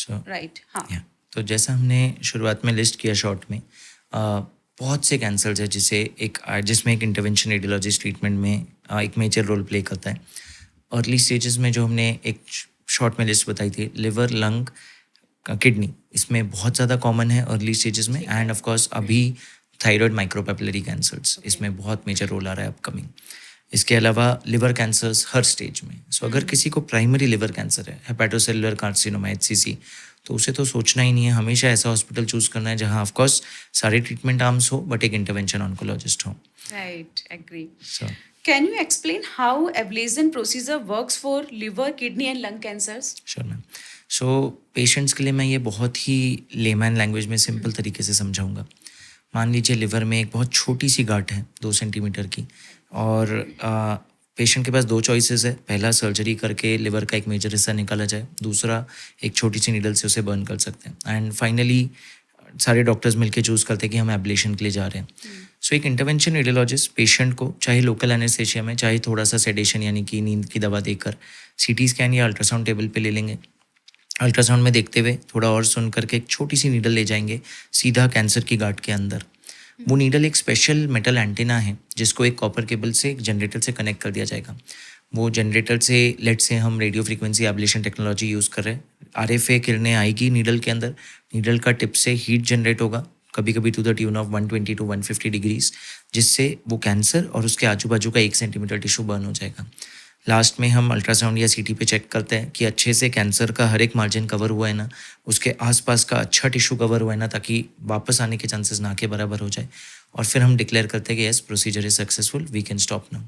Right, हाँ। तो जैसा हमने शुरुआत में लिस्ट किया शॉर्ट में, बहुत से कैंसर्स है जिसमें एक इंटरवेंशन रेडियोलॉजिस्ट ट्रीटमेंट में एक मेजर रोल प्ले करता है। अर्ली स्टेजेस में जो हमने एक शॉर्ट में लिस्ट बताई थी, लिवर, लंग, किडनी, इसमें बहुत ज़्यादा कॉमन है अर्ली स्टेजेस में। एंड ऑफ कोर्स अभी थायराइड, माइक्रोपेपिलरी कैंसर्स, इसमें बहुत मेजर रोल आ रहा है अपकमिंग। इसके अलावा लिवर कैंसर्स हर स्टेज में। सो अगर किसी को प्राइमरी लिवर कैंसर है, हेपेटोसेलुलर कार्सिनोमा HCC, तो उसे तो सोचना ही नहीं है, हमेशा ऐसा हॉस्पिटल चूज करना है जहाँ ऑफकोर्स सारे ट्रीटमेंट आर्म्स हो बट एक इंटरवेंशन ऑन्कोलॉजिस्ट हो। Right, agree. So Can you explain how ablation procedure works for liver, kidney and lung cancers? Sure ma'am. So patients के लिए मैं ये बहुत ही लेमैन लैंग्वेज में सिंपल तरीके से समझाऊंगा। मान लीजिए लिवर में एक बहुत छोटी सी गांठ है 2 सेंटीमीटर की, और पेशेंट के पास 2 चॉइसेस है। पहला, सर्जरी करके लिवर का एक मेजर हिस्सा निकाला जाए, दूसरा एक छोटी सी नीडल से उसे बर्न कर सकते हैं, एंड फाइनली सारे डॉक्टर्स मिलके चूज़ करते हैं कि हम एब्लेशन के लिए जा रहे हैं। सो एक इंटरवेंशन रेडियोलॉजिस्ट पेशेंट को चाहे लोकल एनेस्थेशिया में, चाहे थोड़ा सा सेडेशन यानी कि नींद की दवा देकर CT स्कैन या अल्ट्रासाउंड टेबल पे ले लेंगे। अल्ट्रासाउंड में देखते हुए थोड़ा और सुन करके एक छोटी सी नीडल ले जाएंगे सीधा कैंसर की गांठ के अंदर। वो नीडल एक स्पेशल मेटल एंटीना है जिसको एक कॉपर केबल से एक जनरेटर से कनेक्ट कर दिया जाएगा। वो जनरेटर से लेट से हम radio frequency ablation technology use कर रहे हैं, RFA किरणें आएगी नीडल के अंदर, नीडल का टिप से हीट जनरेट होगा, कभी कभी to the tune of 120 to 150 degrees, जिससे वो कैंसर और उसके आजू बाजू का 1 सेंटीमीटर टिश्यू बर्न हो जाएगा। लास्ट में हम अल्ट्रासाउंड या CT पे चेक करते हैं कि अच्छे से कैंसर का हर एक मार्जिन कवर हुआ है ना, उसके आसपास का अच्छा टिश्यू कवर हुआ है ना, ताकि वापस आने के चांसेस ना के बराबर हो जाए, और फिर हम डिक्लेयर करते हैं कि yes procedure is successful, we can stop now.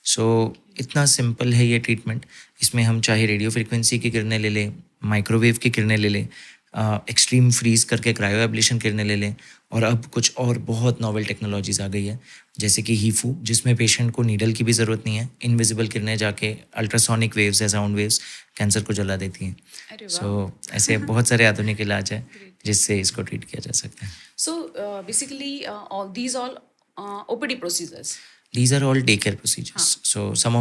So इतना सिंपल है ये ट्रीटमेंट। इसमें हम चाहे रेडियो फ्रिक्वेंसी की किरणें ले लें, माइक्रोवेव की किरणें ले लें, एक्सट्रीम फ्रीज करके क्रायो एब्लेशन किरणें ले लें, और अब कुछ और बहुत नॉवेल टेक्नोलॉजीज आ गई है जैसे कि हीफू, जिसमें पेशेंट को नीडल की भी ज़रूरत नहीं है, इनविजिबल किरणें जाके अल्ट्रासोनिक वेव्स या साउंड वेव्स कैंसर को जला देती हैं। अरे वाह। सो ऐसे बहुत सारे आधुनिक इलाज है जिससे इसको ट्रीट किया जा सकता है। So basically, all OPD procedures. These are all daycare procedures. So some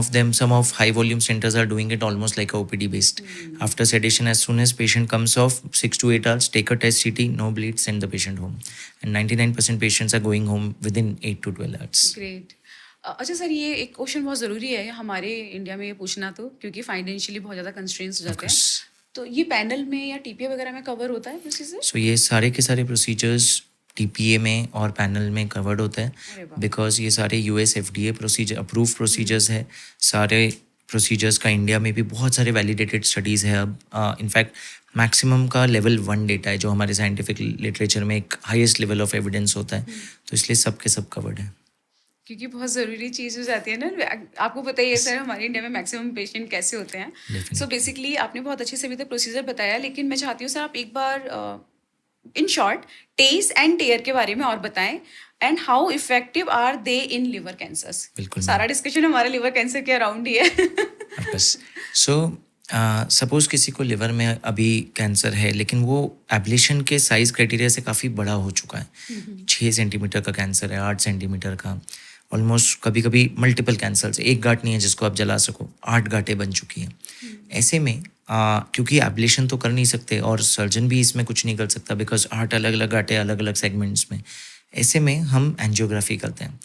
of high volume centers are doing it almost like a OPD based. After sedation, as soon as patient comes off, 6 to 8 hours, take a test CT, no bleed, send the patient home. And 99% patients are going home within 8 to 12 hours. Great. अच्छा sir, ये एक question बहुत ज़रूरी है हमारे India में ये पूछना, तो क्योंकि फाइनेंशियली बहुत ज़्यादा कंस्ट्रेंट्स हो जाते हैं, तो ये पैनल में या TPA वगैरह में कवर होता है प्रोसीजर? So ये सारे के सारे प्रोसीजर्स TPA में और पैनल में कवर्ड होता अरे है, वाह। बिकॉज ये सारे US FDA procedure approve procedures है। सारे प्रोसीजर्स का इंडिया में भी बहुत सारे वैलिडेटेड स्टडीज़ है। अब इनफैक्ट मैक्सिमम का लेवल 1 डेटा है जो हमारे साइंटिफिक लिटरेचर में एक हाईएस्ट लेवल ऑफ एविडेंस होता है, तो इसलिए सब के सब कवर्ड है। क्योंकि बहुत ज़रूरी चीज़ हो जाती है ना, आपको पता ही है सर हमारे इंडिया में मैक्सिमम पेशेंट कैसे होते हैं। सो बेसिकली आपने बहुत अच्छे से अभी तक प्रोसीजर बताया, लेकिन मैं चाहती हूँ सर आप एक बार in short taste and tear के बारे में और बताएं, and how effective are they in liver cancers. बिल्कुल सारा डिस्कशन हमारे लिवर कैंसर के अराउंड ही है। बस सो सपोज किसी को लिवर में अभी कैंसर है, लेकिन वो एब्लेशन के साइज क्राइटेरिया से काफ़ी बड़ा हो चुका है। 6 सेंटीमीटर का कैंसर है, 8 सेंटीमीटर का, ऑलमोस्ट कभी कभी मल्टीपल कैंसर, एक गांठ नहीं है जिसको आप जला सको, 8 गांठें बन चुकी हैं। ऐसे में क्योंकि एब्लेशन तो कर नहीं सकते और सर्जन भी इसमें कुछ नहीं कर सकता, बिकॉज 8 अलग अलग गांठें अलग अलग सेगमेंट्स में, ऐसे में हम एंजियोग्राफी करते हैं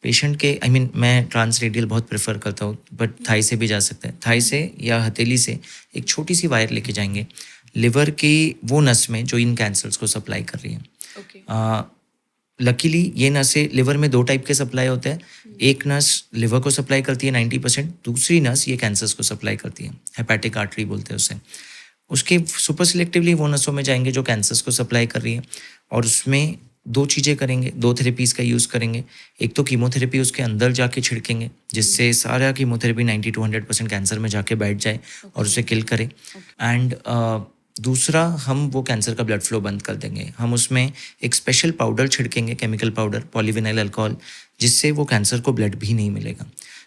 पेशेंट के। मैं ट्रांस रेडियल बहुत प्रेफर करता हूँ, बट थाई से भी जा सकते हैं। थाई से या हथेली से एक छोटी सी वायर लेके जाएंगे लिवर की वो नस में जो इन कैंसर्स को सप्लाई कर रही है। Okay. लकीली ये नसें लिवर में 2 टाइप के सप्लाई होते हैं। एक नस लिवर को सप्लाई करती है 90%, दूसरी नस ये कैंसर्स को सप्लाई करती है, हेपेटिक आर्टरी बोलते हैं उसे। उसके सुपर सिलेक्टिवली वो नसों में जाएंगे जो कैंसर्स को सप्लाई कर रही है, और उसमें 2 चीज़ें करेंगे, 2 थेरेपीज़ का यूज़ करेंगे। एक तो कीमोथेरेपी उसके अंदर जाके छिड़केंगे जिससे सारा कीमोथेरेपी 90 to 100% कैंसर में जाके बैठ जाए और उसे किल करे। एंड दूसरा, हम वो कैंसर का ब्लड फ्लो बंद कर देंगे। हम उसमें एक स्पेशल पाउडर छिड़केंगे, केमिकल पाउडर, पॉलीविनाइल अल्कोहल, जिससे वो कैंसर को ब्लड भी नहीं मिलेगा,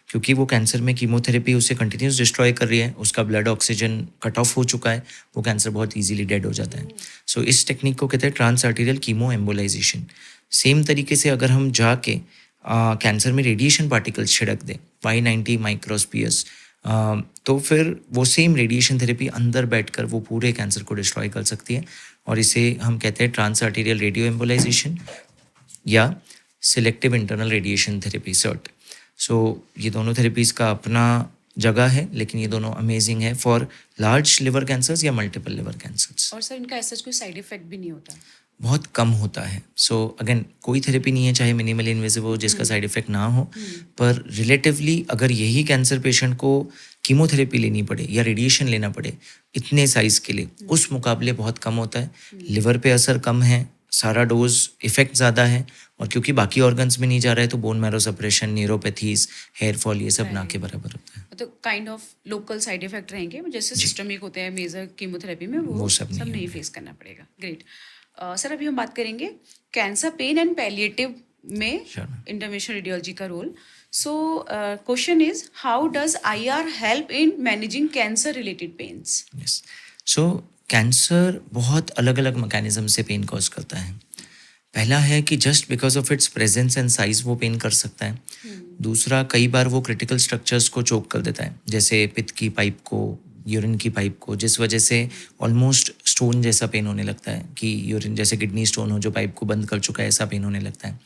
क्योंकि वो कैंसर में कीमोथेरेपी उसे कंटिन्यूस डिस्ट्रॉय कर रही है, उसका ब्लड ऑक्सीजन कट ऑफ हो चुका है, वो कैंसर बहुत इजीली डेड हो जाता है। सो इस टेक्निक को कहते हैं trans arterial chemo embolization. Same तरीके से अगर हम जाके कैंसर में रेडिएशन पार्टिकल्स छिड़क दें, Y90 माइक्रोस्पियर्स, तो फिर वो सेम रेडिएशन थेरेपी अंदर बैठकर वो पूरे कैंसर को डिस्ट्रॉय कर सकती है, और इसे हम कहते हैं ट्रांस आर्टेरियल रेडियो एम्बोलाइजेशन या selective internal radiation therapy, SIRT. So ये दोनों थेरेपीज़ का अपना जगह है, लेकिन ये दोनों अमेजिंग है फॉर लार्ज लिवर कैंसर्स या मल्टीपल लिवर कैंसर्स। और सर इनका ऐसा कोई साइड इफेक्ट भी नहीं होता? बहुत कम होता है. सो अगेन कोई थेरेपी नहीं है चाहे मिनिमली इन्वेसिव हो जिसका साइड इफेक्ट ना हो, पर रिलेटिवली अगर यही कैंसर पेशेंट को कीमोथेरेपी लेनी पड़े या रेडिएशन लेना पड़े इतने साइज के लिए, उस मुकाबले बहुत कम होता है. लिवर पे असर कम है, सारा डोज इफेक्ट ज़्यादा है, और क्योंकि बाकी ऑर्गन्स में नहीं जा रहा है तो bone marrow suppression, neuropathies, hair fall ये सब ना के बराबर होता है. तो kind of local side effect रहेंगे जैसे सिस्टमिक होते हैं मेजर कीमोथेरेपी में, वो सब नहीं फेस करना पड़ेगा. ग्रेट. सर अभी हम बात करेंगे कैंसर पेन एंड पैलिएटिव में इंटरवेंशनल रेडियोलॉजी का role. So question is how does IR help in managing cancer related pains? Yes. So cancer बहुत अलग अलग मैकेनिज्म से पेन कॉज करता है. पहला है कि just because of its presence and size वो पेन कर सकता है. दूसरा, कई बार वो क्रिटिकल स्ट्रक्चर्स को चोक कर देता है, जैसे पित्त की पाइप को, यूरिन की पाइप को, जिस वजह से ऑलमोस्ट स्टोन जैसा पेन होने लगता है कि यूरिन जैसे किडनी स्टोन हो जो पाइप को बंद कर चुका है, ऐसा पेन होने लगता है.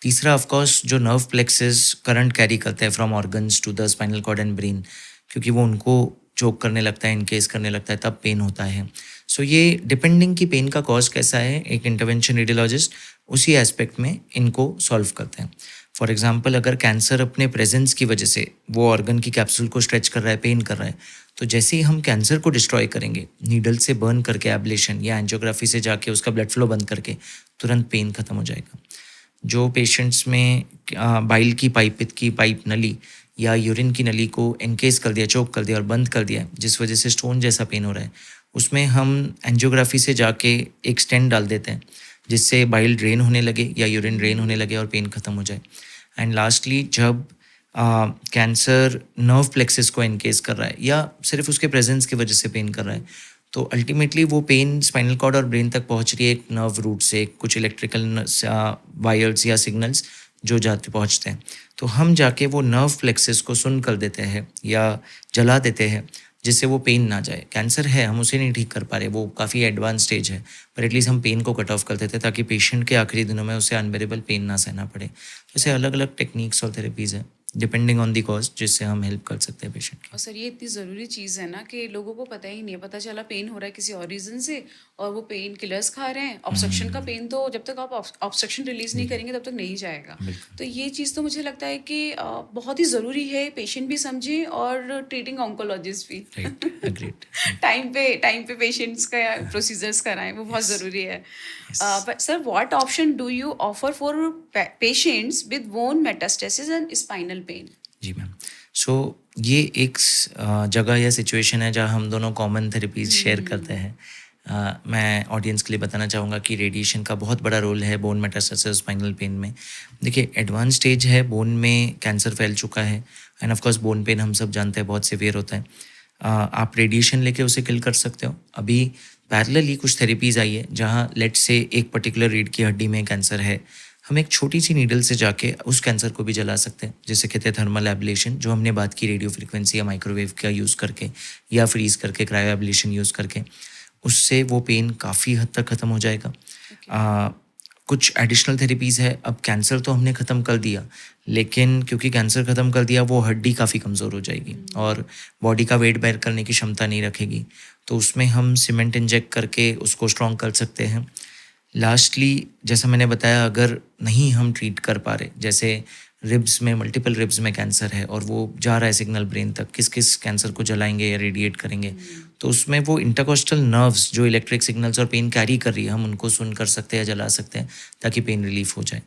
तीसरा, ऑफकोर्स जो नर्व प्लेक्सेस करंट कैरी करते हैं from organs to the spinal cord and brain, क्योंकि वो उनको चोक करने लगता है, इनकेस करने लगता है, तब पेन होता है. सो ये डिपेंडिंग कि पेन का कॉज कैसा है, एक इंटरवेंशन रेडियोलॉजिस्ट उसी एस्पेक्ट में इनको सॉल्व करते हैं. फॉर एग्जांपल, अगर कैंसर अपने प्रेजेंस की वजह से वो ऑर्गन की कैप्सूल को स्ट्रेच कर रहा है, पेन कर रहा है, तो जैसे ही हम कैंसर को डिस्ट्रॉय करेंगे, नीडल से बर्न करके, एब्लेशन या एंजियोग्राफी से जाके उसका ब्लड फ्लो बंद करके, तुरंत पेन खत्म हो जाएगा. जो पेशेंट्स में बाइल की पाइप, पित्त की पाइप नली या यूरिन की नली को एनकेस कर दिया, चोक कर दिया और बंद कर दिया, जिस वजह से स्टोन जैसा पेन हो रहा है, उसमें हम एंजियोग्राफी से जाके एक स्टेंट डाल देते हैं जिससे बाइल ड्रेन होने लगे या यूरिन ड्रेन होने लगे और पेन खत्म हो जाए. एंड लास्टली, जब कैंसर नर्व प्लेक्सेस को एनकेस कर रहा है या सिर्फ उसके प्रेजेंस की वजह से पेन कर रहा है, तो अल्टीमेटली वो पेन स्पाइनल कॉर्ड और ब्रेन तक पहुंच रही है एक नर्व रूट से, कुछ इलेक्ट्रिकल वायर्स या सिग्नल्स जो जाते पहुंचते हैं. तो हम जाके वो नर्व प्लेक्सेस को सुन कर देते हैं या जला देते हैं जिससे वो पेन ना जाए. कैंसर है, हम उसे नहीं ठीक कर पा रहे, वो काफ़ी एडवांस स्टेज है, पर एटलीस्ट हम पेन को कट ऑफ कर देते हैं ताकि पेशेंट के आखिरी दिनों में उसे अनबेरेबल पेन ना सहना पड़े. वैसे अलग अलग टेक्निक्स और थेरेपीज़ हैं डिपेंडिंग ऑन दी कॉज जिससे हम हेल्प कर सकते हैं पेशेंट की. और सर ये इतनी ज़रूरी चीज़ है ना कि लोगों को पता ही नहीं है, पता चला पेन हो रहा है किसी और रीज़न से और वो पेन किलर्स खा रहे हैं. ऑब्स्ट्रक्शन का पेन तो जब तक आप ऑब्स्ट्रक्शन रिलीज नहीं करेंगे तब तक नहीं जाएगा. तो ये चीज़ तो मुझे लगता है कि बहुत ही ज़रूरी है, पेशेंट भी समझे और ट्रीटिंग ऑन्कोलॉजिस्ट भी टाइम पे पेशेंट्स का प्रोसीजर्स कराएं, वो बहुत ज़रूरी है. But sir what option do you offer for patients with bone metastasis and spinal pain? जी मैम. सो ये एक जगह या सिचुएशन है जहाँ हम दोनों कॉमन थेरेपीज शेयर करते हैं. मैं ऑडियंस के लिए बताना चाहूँगा कि रेडिएशन का बहुत बड़ा रोल है बोन मेटास्टेसिस स्पाइनल पेन में. देखिए, एडवांस स्टेज है, बोन में कैंसर फैल चुका है, end of course bone pen हम सब जानते हैं बहुत सीवियर होता है. आप रेडिएशन लेके उसे किल कर सकते हो. अभी पैरेलली कुछ थेरेपीज आई है जहाँ लेट से एक पर्टिकुलर रीढ़ की हड्डी में कैंसर है, हम एक छोटी सी नीडल से जाके उस कैंसर को भी जला सकते हैं, जिसे कहते हैं थर्मल एब्लेशन, जो हमने बात की रेडियो फ्रिक्वेंसी या माइक्रोवेव का यूज़ करके या फ्रीज करके क्रायो एब्लेशन यूज़ करके. उससे वो पेन काफ़ी हद तक ख़त्म हो जाएगा. कुछ एडिशनल थेरेपीज़ है. अब कैंसर तो हमने ख़त्म कर दिया, लेकिन क्योंकि कैंसर ख़त्म कर दिया वो हड्डी काफ़ी कमज़ोर हो जाएगी और बॉडी का वेट बेयर करने की क्षमता नहीं रखेगी, तो उसमें हम सीमेंट इंजेक्ट करके उसको स्ट्रॉन्ग कर सकते हैं. लास्टली, जैसा मैंने बताया, अगर नहीं हम ट्रीट कर पा रहे, जैसे रिब्स में, मल्टीपल रिब्स में कैंसर है और वो जा रहा है सिग्नल ब्रेन तक, किस किस कैंसर को जलाएंगे या रेडिएट करेंगे, तो उसमें वो इंटरकोस्टल नर्व्स जो इलेक्ट्रिक सिग्नल्स और पेन कैरी कर रही है, हम उनको सुन कर सकते हैं या जला सकते हैं ताकि पेन रिलीफ हो जाए.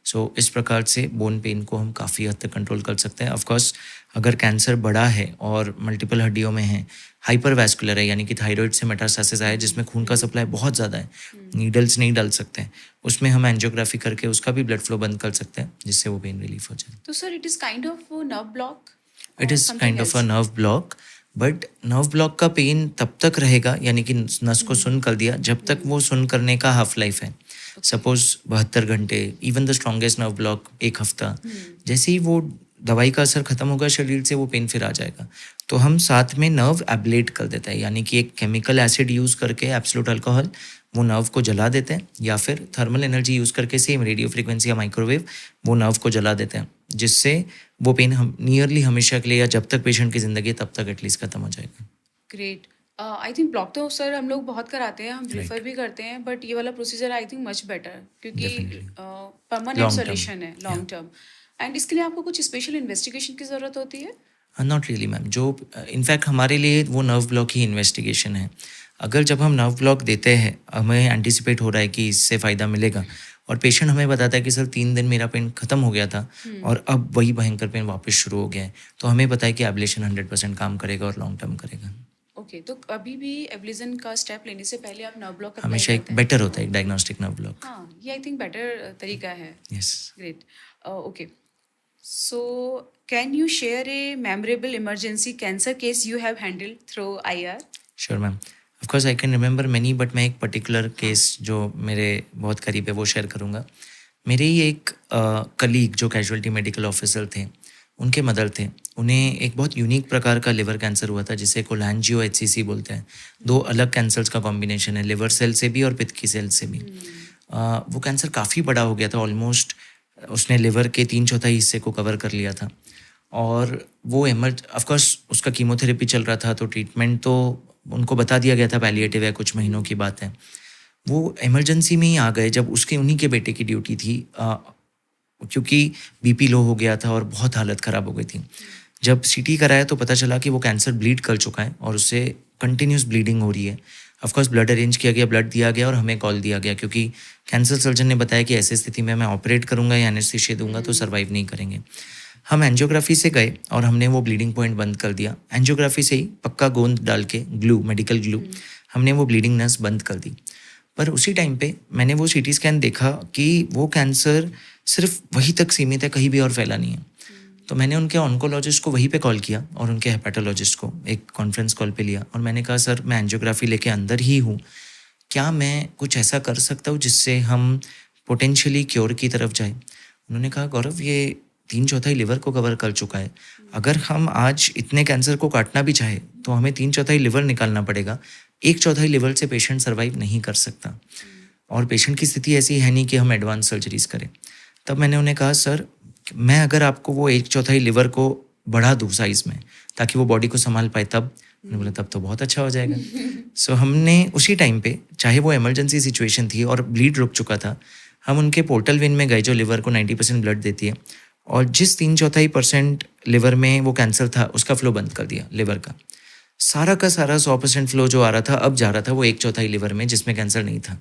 सो इस प्रकार से बोन पेन को हम काफ़ी हद तक कंट्रोल कर सकते हैं. ऑफकोर्स अगर कैंसर बड़ा है और मल्टीपल हड्डियों में है, हाइपर वैस्कुलर है, यानी कि थायराइड से मेटास्टेसिस आया जिसमें खून का सप्लाई बहुत ज़्यादा है, नीडल्स नहीं डाल सकते हैं, उसमें हम एंजियोग्राफी करके उसका भी ब्लड फ्लो बंद कर सकते हैं जिससे वो पेन रिलीफ हो जाए. तो sir it is kind of nerve block? It is kind of a nerve block, but nerve block का पेन तब तक रहेगा, यानी कि नस को सुन कर दिया, जब तक वो सुन करने का हाफ लाइफ है. सपोज 72 घंटे, even the strongest nerve block 1 हफ्ता. जैसे ही वो दवाई का असर खत्म होगा शरीर से, वो पेन फिर आ जाएगा. तो हम साथ में नर्व एब्लेट कर देते हैं, यानी कि एक केमिकल एसिड यूज़ करके, एब्सोल्यूट अल्कोहल, वो नर्व को जला देते हैं, या फिर थर्मल एनर्जी यूज़ करके सेम रेडियो फ्रिक्वेंसी या माइक्रोवेव वो नर्व को जला देते हैं, जिससे वो पेन हम नियरली हमेशा के लिए या जब तक पेशेंट की ज़िंदगी है तब तक एटलीस्ट खत्म हो जाएगा. ग्रेट. आई थिंक ब्लॉक तो सर हम लोग बहुत कराते हैं, हम राइट, रेफर भी करते हैं, बट ये वाला procedure I think much better, क्योंकि definitely, permanent long term, solution है या लॉन्ग टर्म। एंड इसके लिए आपको कुछ स्पेशल इन्वेस्टिगेशन की ज़रूरत होती है? नॉट रियली मैम, जो इनफैक्ट हमारे लिए वो नर्व ब्लॉक ही इन्वेस्टिगेशन है। अगर जब हम नर्व ब्लॉक देते हैं, हमें एंटिसिपेट हो रहा है कि इससे फ़ायदा मिलेगा और पेशेंट हमें बताता है कि सर 3 दिन मेरा पेन ख़त्म हो गया था और अब वही भयंकर पेन वापस शुरू हो गया है, तो हमें पता है कि एब्लेशन 100% काम करेगा और लॉन्ग टर्म करेगा। ओके, तो कभी भी एब्लेजन का स्टेप लेने से पहले आप नर्व ब्लॉक अप्लाई हमेशा एक करते हैं? बेटर होता है एक डायग्नोस्टिक नर्व ब्लॉक। हाँ, ये आई थिंक बेटर तरीका है। Yes, great. Okay, so can you share A memorable emergency cancer case you have handled through IR? Sure ma'am. Of course I can remember many, but मैं एक particular हाँ। Case जो मेरे बहुत करीब है वो शेयर करूँगा। मेरे ही एक कलीग जो कैजुअलिटी मेडिकल ऑफिसर थे, उनके मदर थे। उन्हें एक बहुत यूनिक प्रकार का लिवर कैंसर हुआ था जिसे कोलैंजियो एचसीसी बोलते हैं। 2 अलग कैंसर्स का कॉम्बिनेशन है, लिवर सेल से भी और पित्त की सेल से भी। वो कैंसर काफ़ी बड़ा हो गया था, ऑलमोस्ट उसने लिवर के 3/4 हिस्से को कवर कर लिया था और वो ऑफ कोर्स उसका कीमोथेरेपी चल रहा था, तो ट्रीटमेंट तो उनको बता दिया गया था पैलिएटिव है, कुछ महीनों की बात है। वो इमरजेंसी में ही आ गए जब उसके उन्हीं के बेटे की ड्यूटी थी, क्योंकि बीपी लो हो गया था और बहुत हालत ख़राब हो गई थी। जब सीटी कराया तो पता चला कि वो कैंसर ब्लीड कर चुका है और उससे कंटिन्यूस ब्लीडिंग हो रही है। ऑफ कोर्स ब्लड अरेंज किया गया, ब्लड दिया गया और हमें कॉल दिया गया, क्योंकि कैंसर सर्जन ने बताया कि ऐसी स्थिति में मैं ऑपरेट करूंगा या एनेस्थीसिया दूंगा तो सर्वाइव नहीं करेंगे। हम एंजियोग्राफी से गए और हमने वो ब्लीडिंग पॉइंट बंद कर दिया। एंजियोग्राफी से ही पक्का गोंद डाल के ग्लू, मेडिकल ग्लू, हमने वो ब्लीडिंग नस बंद कर दी। पर उसी टाइम पे मैंने वो सीटी स्कैन देखा कि वो कैंसर सिर्फ वहीं तक सीमित है, कहीं भी और फैला नहीं है। तो मैंने उनके ऑन्कोलॉजिस्ट को वहीं पे कॉल किया और उनके हेपेटोलॉजिस्ट को एक कॉन्फ्रेंस कॉल पे लिया और मैंने कहा सर मैं एंजियोग्राफी लेके अंदर ही हूँ, क्या मैं कुछ ऐसा कर सकता हूँ जिससे हम पोटेंशियली क्योर की तरफ जाए। उन्होंने कहा गौरव ये 3/4 लिवर को कवर कर चुका है, अगर हम आज इतने कैंसर को काटना भी चाहे तो हमें 3/4 लिवर निकालना पड़ेगा, 1/4 लिवर से पेशेंट सर्वाइव नहीं कर सकता और पेशेंट की स्थिति ऐसी है नहीं कि हम एडवांस सर्जरीज करें। तब मैंने उन्हें कहा सर मैं अगर आपको वो 1/4 लिवर को बढ़ा दूँ साइज़ में ताकि वो बॉडी को संभाल पाए, तब उन्होंने बोला तब तो बहुत अच्छा हो जाएगा। सो हमने उसी टाइम पे, चाहे वो इमरजेंसी सिचुएशन थी और ब्लीड रुक चुका था, हम उनके पोर्टल वेन में गए जो लिवर को 90% ब्लड देती है और जिस 3/4% लिवर में वो कैंसर था उसका फ्लो बंद कर दिया लिवर का। सारा का सारा 100% फ्लो जो आ रहा था अब जा रहा था वो 1/4 लिवर में जिसमें कैंसर नहीं था,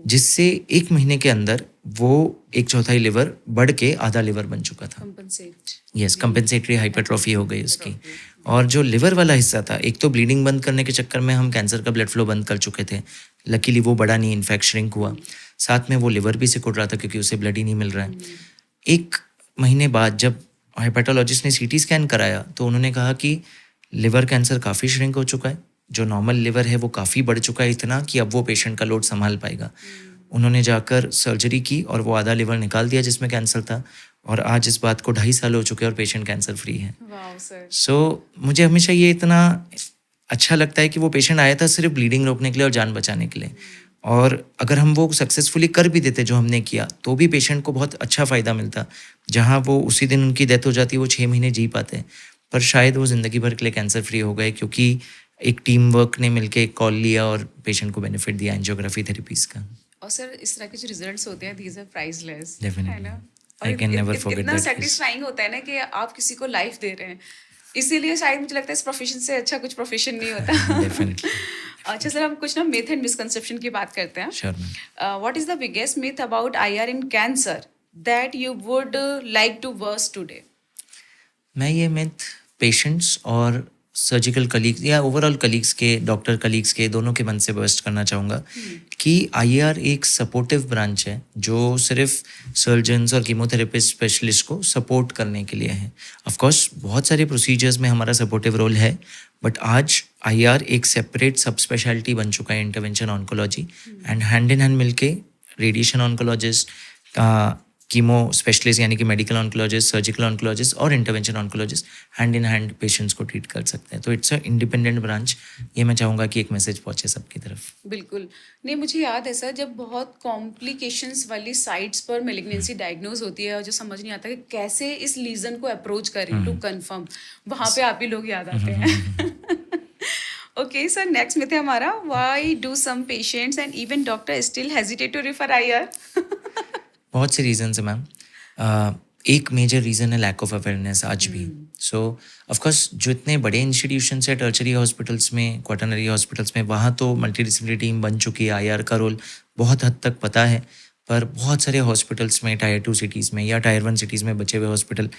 जिससे 1 महीने के अंदर वो 1/4 लिवर बढ़ के आधा लिवर बन चुका था। कंपनसेट। यस, कंपेंसेटरी हाइपरट्रॉफी हो गई उसकी। और जो लिवर वाला हिस्सा था, एक तो ब्लीडिंग बंद करने के चक्कर में हम कैंसर का ब्लड फ्लो बंद कर चुके थे, लकीली वो बड़ा नहीं, इनफैक्ट श्रिंक हुआ। साथ में वो लिवर भी सिकुड़ रहा था क्योंकि उसे ब्लड ही नहीं मिल रहा है। 1 महीने बाद जब हेपेटोलॉजिस्ट ने सीटी स्कैन कराया तो उन्होंने कहा कि लिवर कैंसर काफ़ी श्रिंक हो चुका है, जो नॉर्मल लिवर है वो काफ़ी बढ़ चुका है, इतना कि अब वो पेशेंट का लोड संभाल पाएगा। उन्होंने जाकर सर्जरी की और वो आधा लिवर निकाल दिया जिसमें कैंसर था और आज इस बात को 2.5 साल हो चुके हैं और पेशेंट कैंसर फ्री है। Wow sir. सो मुझे हमेशा ये इतना अच्छा लगता है कि वो पेशेंट आया था सिर्फ ब्लीडिंग रोकने के लिए और जान बचाने के लिए, और अगर हम वो सक्सेसफुली कर भी देते जो हमने किया तो भी पेशेंट को बहुत अच्छा फ़ायदा मिलता। जहाँ वो उसी दिन उनकी डेथ हो जाती, वो 6 महीने जी पाते, पर शायद वो ज़िंदगी भर के लिए कैंसर फ्री हो गए क्योंकि एक टीम वर्क ने मिलके एक कॉल लिया और पेशेंट को बेनिफिट दिया एंजियोग्राफी थेरेपीज़ का। और सर इस तरह के जो रिजल्ट्स होते हैं दीज आर प्राइसलेस, है डेफिनेटली, ना? आई कैन नेवर फॉरगेट इतना दैट। सेटिस्फाइंग होता है ना कि आप किसी को लाइफ दे रहे हैं। इसीलिए शायद मुझे लगता है इस प्रोफेशन से अच्छा कुछ प्रोफेशन नहीं होता। डेफिनेटली। अच्छा सर, हम कुछ ना मिथ एंड मिसकंसेप्शन की बात करते हैं। Sure ma'am. What is the biggest myth about IR in cancer that you would like to bust today? मैं ये मिथ पेशेंट्स और सर्जिकल कलीग्स या ओवरऑल कलीग्स के, डॉक्टर कलीग्स के, दोनों के मन से बर्स्ट करना चाहूँगा कि आईआर एक सपोर्टिव ब्रांच है जो सिर्फ सर्जन्स और कीमोथेरेपिस्ट स्पेशलिस्ट को सपोर्ट करने के लिए है। ऑफ कोर्स बहुत सारे प्रोसीजर्स में हमारा सपोर्टिव रोल है, बट आज आईआर एक सेपरेट सब स्पेशलिटी बन चुका है, intervention oncology, and hand in hand मिलके रेडिएशन ऑन्कोलॉजिस्ट, कीमो स्पेशलिस्ट यानी कि मेडिकल ऑन्कोलॉजिस्ट, सर्जिकल ऑन्कोलॉजिस्ट और intervention oncologist hand in hand patients को ट्रीट कर सकते हैं। तो इट्स अ इंडिपेंडेंट ब्रांच। ये मैं चाहूँगा कि एक मैसेज पहुँचे सबकी तरफ। बिल्कुल नहीं, मुझे याद है सर जब बहुत कॉम्प्लिकेशंस वाली साइट्स पर मेलिग्नेंसी डायग्नोज होती है और जो समझ नहीं आता कि कैसे इस लीजन को अप्रोच करें टू कंफर्म, वहाँ पे आप ही लोग याद आते हैं। ओके ओके सर, नेक्स्ट में थे हमारा, why do some patients and even doctor still hesitate to refer IR? बहुत से रीजंस है मैम। एक मेजर रीज़न है लैक ऑफ अवेयरनेस आज भी। सो ऑफकोर्स जो इतने बड़े इंस्टीट्यूशंस है टर्शरी हॉस्पिटल्स में, क्वाटरनरी हॉस्पिटल्स में, वहाँ तो मल्टीडिसिप्लिनरी टीम बन चुकी है, आईआर का रोल बहुत हद तक पता है। पर बहुत सारे हॉस्पिटल्स में टायर 2 सिटीज़ में या टायर 1 सिटीज़ में बचे हुए हॉस्पिटल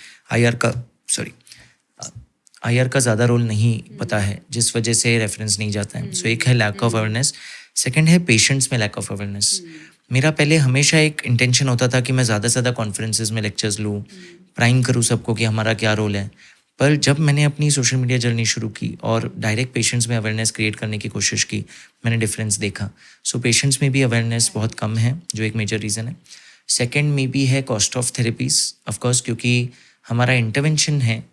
आईआर का ज़्यादा रोल नहीं पता है, जिस वजह से रेफरेंस नहीं जाता है। सो एक है लैक ऑफ अवेयरनेस, सेकंड है पेशेंट्स में लैक ऑफ अवेयरनेस। मेरा पहले हमेशा एक इंटेंशन होता था कि मैं ज़्यादा से ज़्यादा कॉन्फ्रेंसेज में लेक्चर्स लूँ, प्राइम करूँ सबको कि हमारा क्या रोल है। पर जब मैंने अपनी सोशल मीडिया जर्नी शुरू की और डायरेक्ट पेशेंट्स में अवेयरनेस क्रिएट करने की कोशिश की, मैंने डिफरेंस देखा। सो पेशेंट्स में भी अवेयरनेस बहुत कम है, जो एक मेजर रीज़न है। सेकेंड में भी है कॉस्ट ऑफ थेरेपीज, ऑफकोर्स, क्योंकि हमारा इंटरवेंशन है।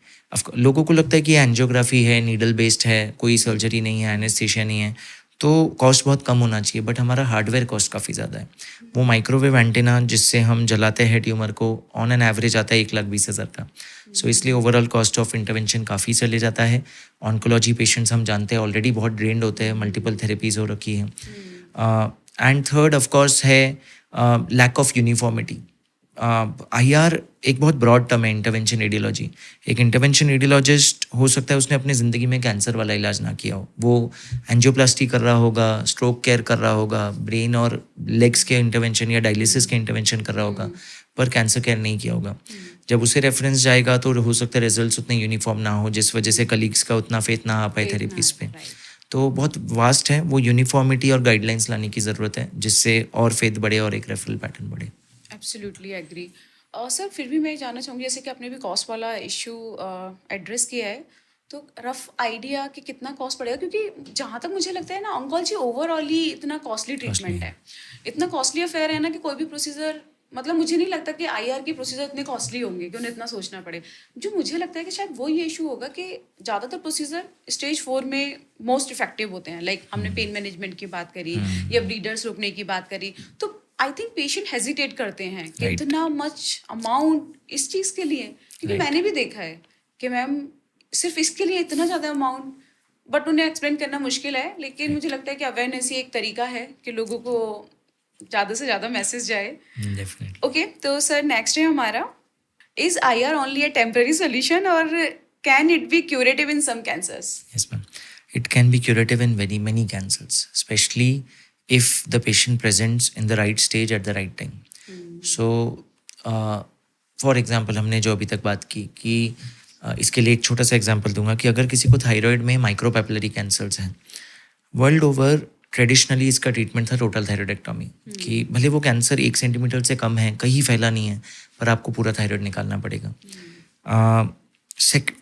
लोगों को लगता है कि एंजियोग्राफी है, नीडल बेस्ड है, कोई सर्जरी नहीं है, एनेस्थीसिया नहीं है, तो कॉस्ट बहुत कम होना चाहिए। बट हमारा हार्डवेयर कॉस्ट काफ़ी ज़्यादा है। वो माइक्रोवेव एंटेना जिससे हम जलाते हैं ट्यूमर को, ऑन एन एवरेज आता है 1,20,000 का। सो इसलिए ओवरऑल कॉस्ट ऑफ इंटरवेंशन काफ़ी चले जाता है। ऑन्कोलॉजी पेशेंट्स हम जानते हैं ऑलरेडी बहुत ड्रेन्ड होते हैं, मल्टीपल थेरेपीज हो रखी है। एंड थर्ड ऑफकोर्स है लैक ऑफ यूनिफॉर्मिटी। आईआर एक बहुत ब्रॉड टर्म है, इंटरवेंशन रेडियोलॉजी। एक इंटरवेंशन रेडियोलॉजिस्ट हो सकता है उसने अपनी ज़िंदगी में कैंसर वाला इलाज ना किया हो, वो एंजियोप्लास्टी कर रहा होगा, स्ट्रोक केयर कर रहा होगा, ब्रेन और लेग्स के इंटरवेंशन या डायलिसिस के इंटरवेंशन कर रहा होगा, पर कैंसर केयर नहीं किया होगा। जब उसे रेफरेंस जाएगा तो हो सकता है रिजल्ट्स उतने यूनिफॉर्म ना हो, जिस वजह से कलीग्स का उतना फेथ ना आ पाए थेरेपीज पे। तो बहुत वास्ट है, वो यूनिफॉर्मिटी और गाइडलाइंस लाने की ज़रूरत है, जिससे और फेथ बढ़े और एक रेफरल पैटर्न बढ़े। Absolutely agree. सर, फिर भी मैं जानना चाहूँगी, जैसे कि आपने भी कॉस्ट वाला इशू एड्रेस किया है, तो रफ आइडिया कि कितना कॉस्ट पड़ेगा? क्योंकि जहाँ तक मुझे लगता है ना, ऑन्कोलॉजी ओवरऑल ही इतना कॉस्टली ट्रीटमेंट है, इतना कॉस्टली अफेयर है ना, कि कोई भी प्रोसीजर, मतलब मुझे नहीं लगता कि आईआर के प्रोसीजर इतने कॉस्टली होंगे कि उन्हें इतना सोचना पड़े। जो मुझे लगता है कि शायद वो ये इशू होगा कि ज़्यादातर प्रोसीजर स्टेज 4 में मोस्ट इफेक्टिव होते हैं। लाइक हमने पेन मैनेजमेंट की बात करी या ब्लीडर्स रोकने की बात करी, तो आई थिंक पेशेंट हेजिटेट करते हैं कि इतना मच अमाउंट इस चीज़ के लिए, क्योंकि मैंने भी देखा है कि मैम सिर्फ इसके लिए इतना ज़्यादा अमाउंट, बट उन्हें एक्सप्लेन करना मुश्किल है। लेकिन मुझे लगता है कि अवेयरनेस ही एक तरीका है कि लोगों को ज़्यादा से ज़्यादा मैसेज जाए। ओके, तो सर नेक्स्ट है हमारा, is IR only a temporary solution और can it be curative in some cancers? Yes ma'am, it can be curative in very many cancers, especially if the patient presents in the right stage at the right time. So for example, हमने जो अभी तक बात की कि इसके लिए एक छोटा सा एग्जांपल दूंगा कि अगर किसी को थायराइड में माइक्रोपैपिलरी कैंसर्स हैं, वर्ल्ड ओवर ट्रेडिशनली इसका ट्रीटमेंट था टोटल थायराइडेक्टॉमी, कि भले वो कैंसर 1 सेंटीमीटर से कम है, कहीं फैला नहीं है, पर आपको पूरा थायराइड निकालना पड़ेगा।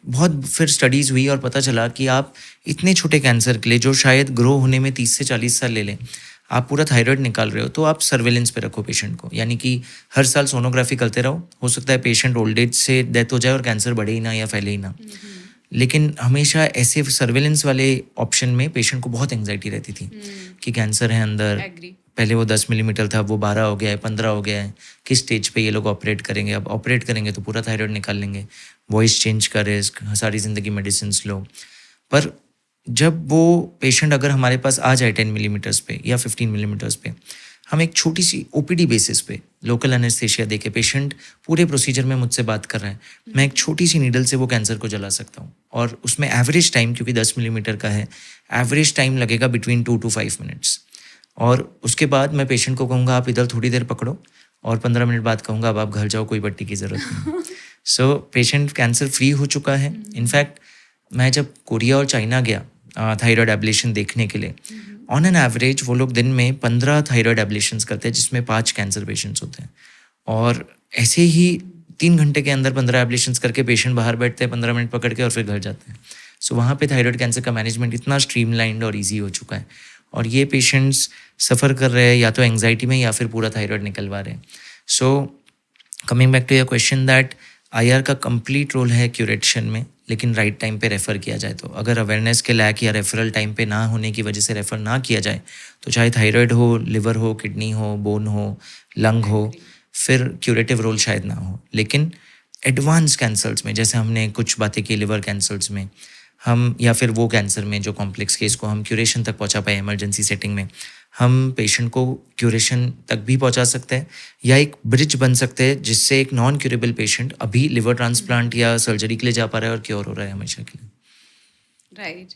बहुत फिर स्टडीज़ हुई और पता चला कि आप इतने छोटे कैंसर के लिए, जो शायद ग्रो होने में 30 से 40 साल ले लें, आप पूरा थायराइड निकाल रहे हो, तो आप सर्वेलेंस पे रखो पेशेंट को, यानी कि हर साल सोनोग्राफी करते रहो। हो सकता है पेशेंट ओल्ड एज से डेथ हो जाए और कैंसर बढ़े ही ना या फैले ही ना। लेकिन हमेशा ऐसे सर्वेलेंस वाले ऑप्शन में पेशेंट को बहुत एंग्जाइटी रहती थी कि कैंसर है अंदर, पहले वो 10 मिलीमीटर था, वो 12 हो गया है, 15 हो गया है, किस स्टेज पे ये लोग ऑपरेट करेंगे। अब ऑपरेट करेंगे तो पूरा थायराइड निकाल लेंगे, वॉइस चेंज का रिस्क, सारी ज़िंदगी मेडिसिन लो। पर जब वो पेशेंट अगर हमारे पास आ जाए 10 मिलीमीटर्स पे या 15 मिलीमीटर्स पे, हम एक छोटी सी ओपीडी बेसिस पे लोकल एनेस्थीसिया देके, पेशेंट पूरे प्रोसीजर में मुझसे बात कर रहा है, मैं एक छोटी सी नीडल से वो कैंसर को जला सकता हूँ। और उसमें एवरेज टाइम, क्योंकि 10 मिलीमीटर का है, एवरेज टाइम लगेगा बिटवीन 2 to 5 मिनट्स। और उसके बाद मैं पेशेंट को कहूँगा आप इधर थोड़ी देर पकड़ो, और 15 मिनट बाद कहूँगा अब आप घर जाओ, कोई पट्टी की ज़रूरत नहीं। सो पेशेंट कैंसर फ्री हो चुका है। इनफैक्ट मैं जब कोरिया और चाइना गया थायराइड एब्लेशन देखने के लिए, ऑन एन एवरेज वो लोग दिन में 15 थायराइड एब्लेशंस करते हैं, जिसमें 5 कैंसर पेशेंट्स होते हैं। और ऐसे ही 3 घंटे के अंदर 15 एब्लेशंस करके पेशेंट बाहर बैठते हैं 15 मिनट पकड़ के और फिर घर जाते हैं। सो वहाँ पे थायराइड कैंसर का मैनेजमेंट इतना स्ट्रीमलाइंड और ईजी हो चुका है, और ये पेशेंट्स सफ़र कर रहे हैं या तो एंग्जाइटी में या फिर पूरा थायराइड निकलवा रहे हैं। So coming back to your question, that IR का कंप्लीट रोल है क्यूरेशन में, लेकिन राइट टाइम पे रेफ़र किया जाए तो। अगर अवेयरनेस के लैक या रेफरल टाइम पे ना होने की वजह से रेफ़र ना किया जाए, तो चाहे थायराइड हो, लिवर हो, किडनी हो, बोन हो, लंग हो, फिर क्यूरेटिव रोल शायद ना हो। लेकिन एडवांस कैंसर्स में, जैसे हमने कुछ बातें की लिवर कैंसर्स में, हम या फिर वो कैंसर में जो कॉम्प्लेक्स केस को हम क्यूरेशन तक पहुंचा पाए इमरजेंसी सेटिंग में, हम पेशेंट को क्यूरेशन तक भी पहुंचा सकते हैं या एक ब्रिज बन सकते हैं जिससे एक नॉन क्यूरेबल पेशेंट अभी लिवर ट्रांसप्लांट या सर्जरी के लिए जा पा रहा है और क्योर हो रहा है हमेशा के लिए। राइट।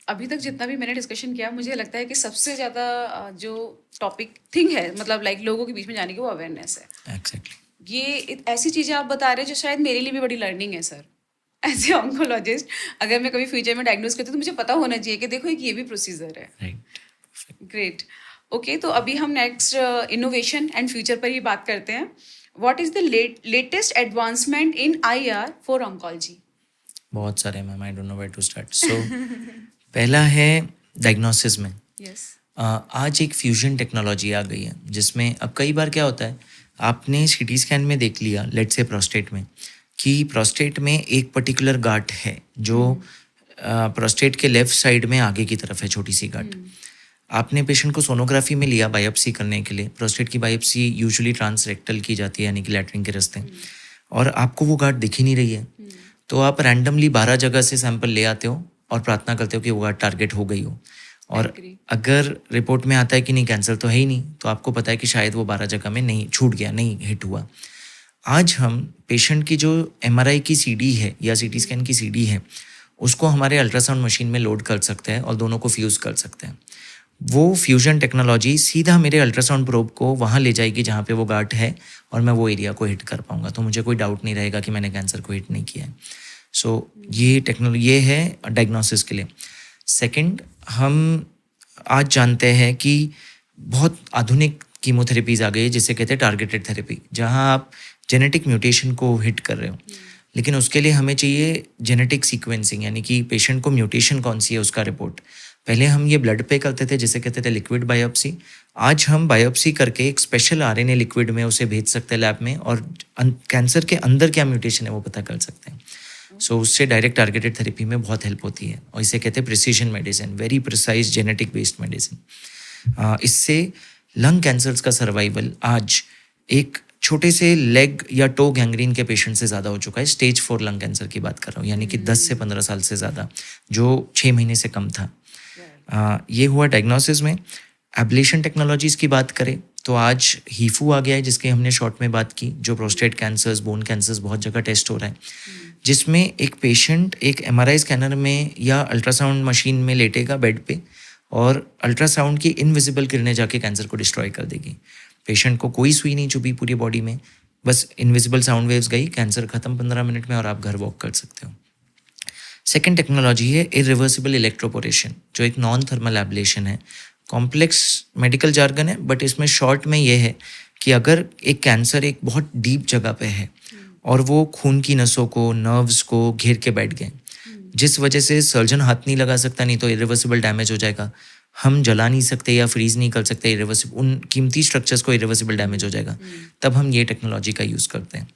अभी तक जितना भी मैंने डिस्कशन किया, मुझे लगता है कि सबसे ज़्यादा जो टॉपिक थिंग है, मतलब लाइक लोगों के बीच में जाने की, वो अवेयरनेस है। एग्जैक्टली। ये ऐसी चीज़ें आप बता रहे हैं जो शायद मेरे लिए भी बड़ी लर्निंग है सर। एज ए ऑन्कोलॉजिस्ट, अगर मैं कभी फ्यूचर में डायग्नोज करती हूँ तो मुझे पता होना चाहिए कि देखो एक ये भी प्रोसीजर है। राइट। ग्रेट। ओके, तो अभी हम नेक्स्ट इनोवेशन एंड फ्यूचर पर ही बात करते हैं। What is the latest advancement in IR for oncology? बहुत सारे ma'am, I don't know where to start. So पहला है डायग्नोसिस में। यस। आज एक फ्यूजन टेक्नोलॉजी आ गई है जिसमें अब कई बार क्या होता है, आपने सीटी स्कैन में देख लिया, लेट्स से प्रोस्टेट में, कि प्रोस्टेट में एक पर्टिकुलर गांठ है जो प्रोस्टेट के लेफ्ट साइड में आगे की तरफ है, छोटी सी गांठ। आपने पेशेंट को सोनोग्राफी में लिया बायोप्सी करने के लिए। प्रोस्टेट की बायोप्सी यूजुअली ट्रांसरेक्टल की जाती है, यानी कि लैट्रिन के रास्ते, और आपको वो गांठ दिख ही नहीं रही है। तो आप रैंडमली 12 जगह से सैंपल ले आते हो और प्रार्थना करते हो कि वो गांठ टारगेट हो गई हो। और अगर रिपोर्ट में आता है कि नहीं, कैंसर तो है ही नहीं, तो आपको पता है कि शायद वो 12 जगह में नहीं, छूट गया, नहीं हिट हुआ। आज हम पेशेंट की जो MRI की CD है या CT स्कैन की CD है, उसको हमारे अल्ट्रासाउंड मशीन में लोड कर सकते हैं और दोनों को फ्यूज़ कर सकते हैं। वो फ्यूजन टेक्नोलॉजी सीधा मेरे अल्ट्रासाउंड प्रोब को वहाँ ले जाएगी जहाँ पे वो गांठ है, और मैं वो एरिया को हिट कर पाऊंगा। तो मुझे कोई डाउट नहीं रहेगा कि मैंने कैंसर को हिट नहीं किया है। सो ये टेक्नोलॉजी, ये है डायग्नोसिस के लिए। सेकंड, हम आज जानते हैं कि बहुत आधुनिक कीमोथेरेपीज आ गई है जिसे कहते हैं टारगेटेड थेरेपी, जहाँ आप जेनेटिक म्यूटेशन को हिट कर रहे हो। लेकिन उसके लिए हमें चाहिए जेनेटिक सीक्वेंसिंग, यानी कि पेशेंट को म्यूटेशन कौन सी है उसका रिपोर्ट। पहले हम ये ब्लड पे करते थे जिसे कहते थे लिक्विड बायोप्सी। आज हम बायोप्सी करके एक स्पेशल RNA लिक्विड में उसे भेज सकते हैं लैब में, और कैंसर के अंदर क्या म्यूटेशन है वो पता कर सकते हैं। सो उससे डायरेक्ट टारगेटेड थेरेपी में बहुत हेल्प होती है, और इसे कहते हैं precision medicine, very precise genetic based medicine. इससे लंग कैंसर्स का सर्वाइवल आज एक छोटे से लेग या टो गैंग्रीन के पेशेंट से ज़्यादा हो चुका है। स्टेज 4 लंग कैंसर की बात कर रहा हूँ, यानी कि 10 से 15 साल से ज़्यादा, जो 6 महीने से कम था। ये हुआ डायग्नोसिस में। एब्लेशन टेक्नोलॉजीज़ की बात करें तो आज हीफू आ गया है, जिसके हमने शॉर्ट में बात की, जो प्रोस्टेट कैंसर्स, बोन कैंसर्स बहुत जगह टेस्ट हो रहा है, जिसमें एक पेशेंट एक MRI स्कैनर में या अल्ट्रासाउंड मशीन में लेटेगा बेड पे, और अल्ट्रासाउंड की इनविजिबल किरणें जाके कैंसर को डिस्ट्रॉय कर देगी। पेशेंट को कोई सुई नहीं चुभी पूरी बॉडी में, बस इनविजिबल साउंड वेव्स गई, कैंसर खत्म 15 मिनट में, और आप घर वॉक कर सकते हो। सेकेंड टेक्नोलॉजी है इरिवर्सिबल इलेक्ट्रोपोरेशन, जो एक नॉन थर्मल एब्लेशन है। कॉम्प्लेक्स मेडिकल जार्गन है, बट इसमें शॉर्ट में ये है कि अगर एक कैंसर एक बहुत डीप जगह पे है और वो खून की नसों को, नर्व्स को घेर के बैठ गए, जिस वजह से सर्जन हाथ नहीं लगा सकता, नहीं तो इरिवर्सिबल डैमेज हो जाएगा, हम जला नहीं सकते या फ्रीज नहीं कर सकते, इरिवर्सिबल उन कीमती स्ट्रक्चर्स को इरिवर्सिबल डैमेज हो जाएगा, तब हम ये टेक्नोलॉजी का यूज़ करते हैं।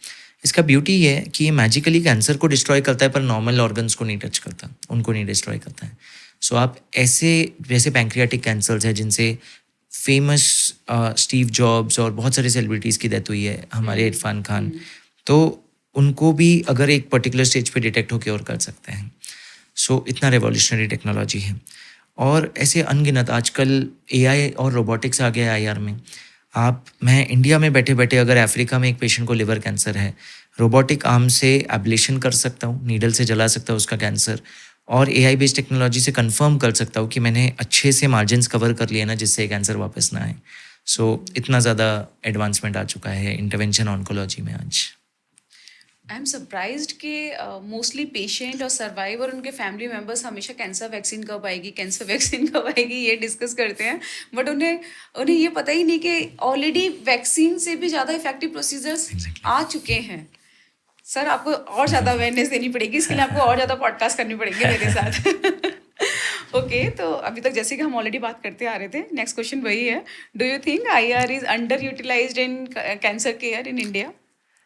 इसका ब्यूटी ये है कि ये मैजिकली कैंसर को डिस्ट्रॉय करता है, पर नॉर्मल ऑर्गन्स को नहीं टच करता, उनको नहीं डिस्ट्रॉय करता है। सो आप ऐसे, जैसे पैंक्रियाटिक कैंसर्स है जिनसे फेमस स्टीव जॉब्स और बहुत सारे सेलिब्रिटीज़ की डेथ हुई है, हमारे इरफान खान, तो उनको भी अगर एक पर्टिकुलर स्टेज पे डिटेक्ट हो क्योर कर सकते हैं। सो इतना रेवोल्यूशनरी टेक्नोलॉजी है। और ऐसे अनगिनत आजकल AI और रोबोटिक्स आ गया है IR में। मैं इंडिया में बैठे बैठे अगर अफ्रीका में एक पेशेंट को लिवर कैंसर है, रोबोटिक आर्म से एब्लेशन कर सकता हूँ, नीडल से जला सकता हूँ उसका कैंसर, और AI बेस्ड टेक्नोलॉजी से कंफर्म कर सकता हूँ कि मैंने अच्छे से मार्जिन्स कवर कर लिए ना, जिससे कैंसर वापस ना आए। सो इतना ज़्यादा एडवांसमेंट आ चुका है इंटरवेंशन ऑन्कोलॉजी में आज। आई एम सरप्राइज्ड कि मोस्टली पेशेंट और सर्वाइवर और उनके फैमिली मेम्बर्स हमेशा कैंसर वैक्सीन कब आएगी, कैंसर वैक्सीन कब आएगी, ये डिस्कस करते हैं, बट उन्हें ये पता ही नहीं कि ऑलरेडी वैक्सीन से भी ज़्यादा इफेक्टिव प्रोसीजर्स आ चुके हैं। सर, आपको और ज़्यादा अवेयरनेस देनी पड़ेगी, इसके लिए आपको और ज़्यादा पॉडकास्ट करनी पड़ेगी मेरे साथ। ओके, तो अभी तक जैसे कि हम ऑलरेडी बात करते आ रहे थे, नेक्स्ट क्वेश्चन वही है, do you think IR is under utilized in cancer care in India?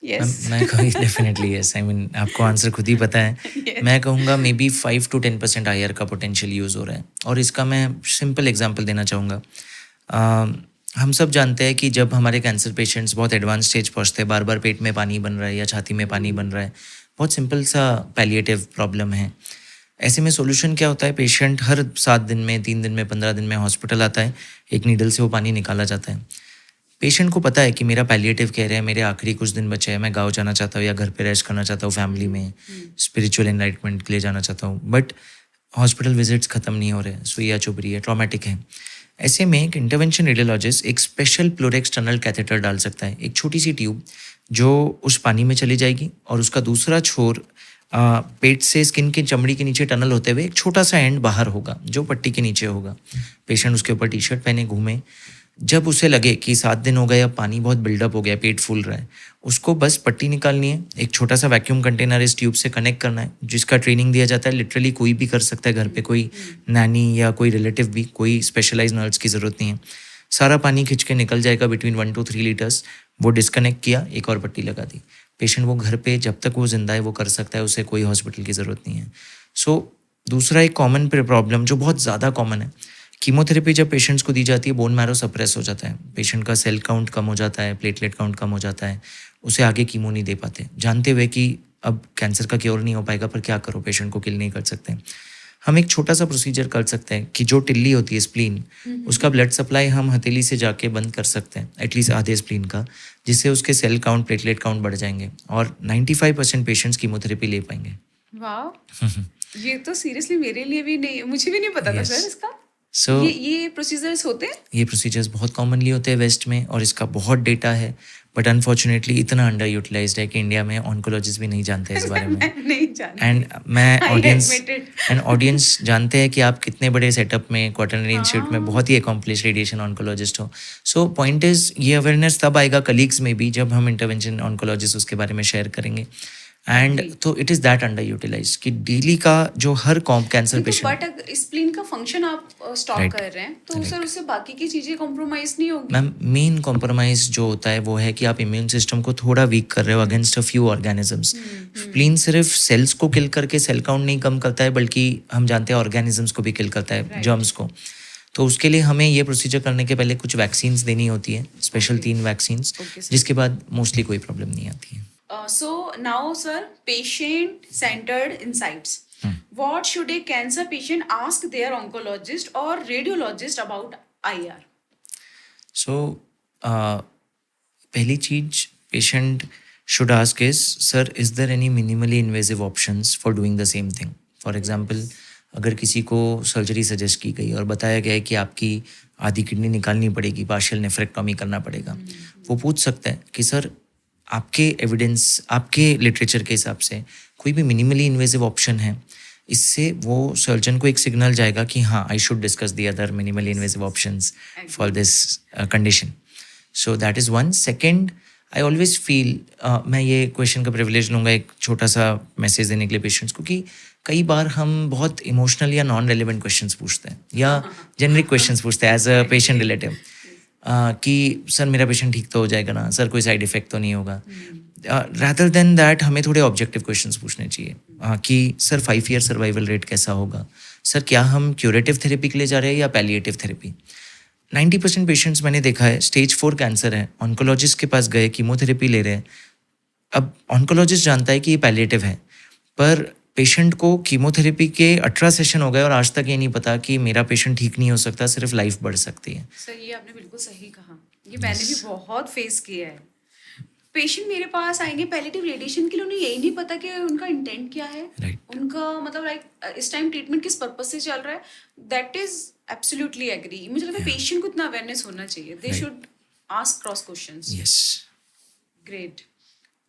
मैं कहूँ डेफिनेटली यस। आई मीन आपको आंसर खुद ही पता है। मैं कहूँगा मे बी 5 to 10% IR का पोटेंशियल यूज़ हो रहा है, और इसका मैं सिंपल एग्जांपल देना चाहूँगा। हम सब जानते हैं कि जब हमारे कैंसर पेशेंट्स बहुत एडवांस स्टेज पहुँचते हैं, बार बार पेट में पानी बन रहा है या छाती में पानी बन रहा है, बहुत सिंपल सा पैलिएटिव प्रॉब्लम है, ऐसे में सॉल्यूशन क्या होता है, पेशेंट हर 7 दिन में, 3 दिन में, 15 दिन में हॉस्पिटल आता है, एक नीडल से वो पानी निकाला जाता है। पेशेंट को पता है कि मेरा पैलिएटिव केयर है, मेरे आखिरी कुछ दिन बचे हैं, मैं गाँव जाना चाहता हूँ या घर पे रेस्ट करना चाहता हूँ, फैमिली में स्पिरिचुअल एनलाइटमेंट के लिए जाना चाहता हूँ, बट हॉस्पिटल विजिट्स ख़त्म नहीं हो रहे हैं, सुइया चुभ रही है, ट्रॉमेटिक है। ऐसे में एक इंटरवेंशन रेडियोलॉजिस्ट एक स्पेशल प्लोरेक्स टनल कैथेटर डाल सकता है, एक छोटी सी ट्यूब जो उस पानी में चली जाएगी और उसका दूसरा छोर पेट से स्किन की चमड़ी के नीचे टनल होते हुए एक छोटा सा एंड बाहर होगा जो पट्टी के नीचे होगा। पेशेंट उसके ऊपर टी शर्ट पहने घूमे, जब उसे लगे कि 7 दिन हो गए, अब पानी बहुत बिल्डअप हो गया, पेट फूल रहा है, उसको बस पट्टी निकालनी है, एक छोटा सा वैक्यूम कंटेनर इस ट्यूब से कनेक्ट करना है, जिसका ट्रेनिंग दिया जाता है। लिटरली कोई भी कर सकता है घर पे, कोई नैनी या कोई रिलेटिव भी, कोई स्पेशलाइज नर्स की ज़रूरत नहीं है। सारा पानी खिंच के निकल जाएगा बिटवीन 1 to 3 लीटर्स। वो डिस्कनेक्ट किया, एक और पट्टी लगा दी। पेशेंट वो घर पे जब तक वो जिंदा है वो कर सकता है, उसे कोई हॉस्पिटल की ज़रूरत नहीं है। दूसरा एक कॉमन प्रॉब्लम जो बहुत ज़्यादा कॉमन है, कीमोथेरेपी जब पेशेंट्स को दी जाती है, बोन मैरो सप्रेस हो जाता है, पेशेंट का सेल काउंट कम हो जाता है, प्लेटलेट काउंट कम हो जाता है, उसे आगे कीमो नहीं दे पाते, जानते हुए कि अब कैंसर का क्योर नहीं हो पाएगा, पर क्या करो, पेशेंट को किल नहीं कर सकते। हम एक छोटा सा प्रोसीजर कर सकते हैं कि जो टिल्ली होती है स्प्लीन, उसका ब्लड सप्लाई हम हथेली से जाके बंद कर सकते हैं, एटलीस्ट आधे स्प्लीन का, जिससे उसके सेल काउंट, प्लेटलेट काउंट बढ़ जाएंगे और 95% पेशेंट्स कीमोथेरेपी ले पाएंगे। वाह, ये तो सीरियसली मेरे लिए भी नहीं, मुझे भी नहीं पता था Yes. सर इसका। So, ये प्रोसीजर्स होते हैं? ये प्रोसीजर्स बहुत कॉमनली होते हैं वेस्ट में और इसका बहुत डेटा है, बट अनफॉर्चुनेटली इतना अंडर यूटिलाइज्ड है कि इंडिया में ऑन्कोलॉजिस्ट भी नहीं जानते इस बारे में। मैं नहीं जानती। एंड मैं I audience admit it. And audience जानते हैं कि आप कितने बड़े सेटअप में, क्वार्टरनरी इंस्टीट्यूट में बहुत ही अकॉम्प्लिश रेडिएशन ऑन्कोलॉजिस्ट हो। सो पॉइंट इज, ये अवेयरनेस तब आएगा कलीग्स में भी जब हम इंटरवेंशन ऑन्कोलॉजिस्ट उसके बारे में शेयर करेंगे। एंड तो it is that under utilize कि डेली का जो हर कैंसर पेशेंट, बट स्प्लीन का फंक्शन आप स्टॉप Right. कर रहे हैं, तो सर उससे बाकी की चीजें कॉम्प्रोमाइज नहीं होगी? मैम मेन कॉम्प्रोमाइज जो होता है वो है कि आप इम्यून सिस्टम को थोड़ा वीक कर रहे हो against a few organisms. Spleen सिर्फ सेल्स को किल करके सेल काउंट नहीं कम करता है, बल्कि हम जानते हैं ऑर्गेनिजम्स को भी किल करता है, Right. जर्म्स को। तो उसके लिए हमें ये प्रोसीजर करने के पहले कुछ वैक्सीन्स देनी होती है, स्पेशल 3 वैक्सीन्स, Okay, sir. जिसके बाद मोस्टली कोई प्रॉब्लम नहीं आती है। So now, sir, patient-centered insights. What should a cancer patient ask their oncologist or radiologist about IR? So पहली चीज patient should ask is, sir is there any minimally invasive options for doing the same thing. For example, अगर किसी को surgery suggest की गई और बताया गया है कि आपकी आधी किडनी निकालनी पड़ेगी, पार्शियल नेफ्रेक्टोमी करना पड़ेगा, वो पूछ सकता है कि सर आपके एविडेंस, आपके लिटरेचर के हिसाब से कोई भी मिनिमली इन्वेजिव ऑप्शन है। इससे वो सर्जन को एक सिग्नल जाएगा कि हाँ, I should discuss the other minimally invasive options for this condition. So that is one. Second, I always feel, मैं ये क्वेश्चन का प्रिविलेज लूँगा एक छोटा सा मैसेज देने के लिए पेशेंट्स को, कि कई बार हम बहुत इमोशनल या नॉन रेलिवेंट क्वेश्चन पूछते हैं या जेनरिक क्वेश्चन पूछते हैं एज अ पेशेंट रिलेटिव, कि सर मेरा पेशेंट ठीक तो हो जाएगा ना, सर कोई साइड इफेक्ट तो नहीं होगा। रादर देन दैट हमें थोड़े ऑब्जेक्टिव क्वेश्चंस पूछने चाहिए, कि सर 5 ईयर सर्वाइवल रेट कैसा होगा, सर क्या हम क्यूरेटिव थेरेपी के लिए जा रहे हैं या पैलिएटिव थेरेपी। 90% पेशेंट्स मैंने देखा है स्टेज 4 कैंसर है, ऑन्कोलॉजिस्ट के पास गए, कीमोथेरेपी ले रहे हैं। अब ऑन्कोलॉजिस्ट जानता है कि ये पैलिएटिव है, पर पेशेंट को कीमोथेरेपी के 18 सेशन हो गए और आज तक ये नहीं पता कि मेरा पेशेंट ठीक नहीं हो सकता, सिर्फ लाइफ बढ़ सकती है। सर ये आपने बिल्कुल सही कहा, ये मैंने भी बहुत फेस किया है। पेशेंट मेरे पास आएंगे पैलिएटिव रेडिएशन के लिए, उन्हें यही नहीं पता कि उनका इंटेंट क्या है, Right. उनका मतलब लाइक इस टाइम ट्रीटमेंट किस पर्पज से चल रहा है। That is absolutely agree. मुझे लगता है पेशेंट को इतना अवेयरनेस होना चाहिए, they Right. Should ask cross questions. Yes. Great.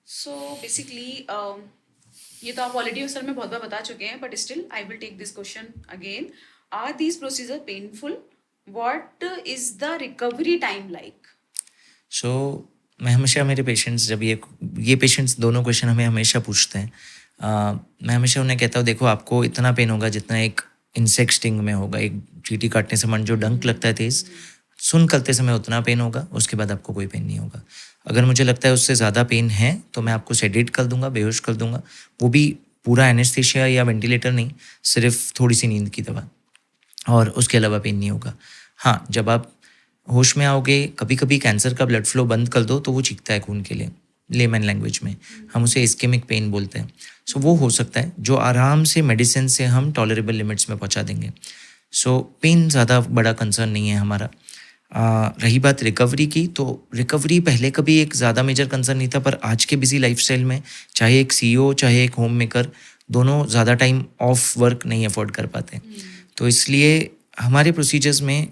So basically ये तो आप ऑलरेडी सर में बहुत बार बता चुके हैं, but still I will take this question again. Are these procedure painful? What is the recovery time like? So मैं हमेशा मेरे पेशेंट्स, जब ये पेशेंट्स दोनों क्वेश्चन हमें हमेशा पूछते हैं, मैं हमेशा उन्हें कहता हूँ, देखो आपको इतना पेन होगा जितना एक इंसेक्ट स्टिंग में होगा, एक चींटी काटने से मन जो डंक लगता है तेज, सुन करते समय उतना पेन होगा, उसके बाद आपको कोई पेन नहीं होगा। अगर मुझे लगता है उससे ज़्यादा पेन है तो मैं आपको सेडेट कर दूंगा, बेहोश कर दूंगा, वो भी पूरा एनेस्थीसिया या वेंटिलेटर नहीं, सिर्फ थोड़ी सी नींद की दवा, और उसके अलावा पेन नहीं होगा। हाँ, जब आप होश में आओगे, कभी कभी कैंसर का ब्लड फ्लो बंद कर दो तो वो चीखता है खून के लिए, लेमन लैंग्वेज में हम उसे इस्केमिक पेन बोलते हैं. सो वो हो सकता है जो आराम से मेडिसिन से हम टॉलरेबल लिमिट्स में पहुंचा देंगे. सो पेन ज़्यादा बड़ा कंसर्न नहीं है हमारा. रही बात रिकवरी की, तो रिकवरी पहले कभी एक ज़्यादा मेजर कंसर्न नहीं था, पर आज के बिजी लाइफस्टाइल में चाहे एक सीईओ चाहे एक होम मेकर दोनों ज़्यादा टाइम ऑफ वर्क नहीं अफोर्ड कर पाते. तो इसलिए हमारे प्रोसीजर्स में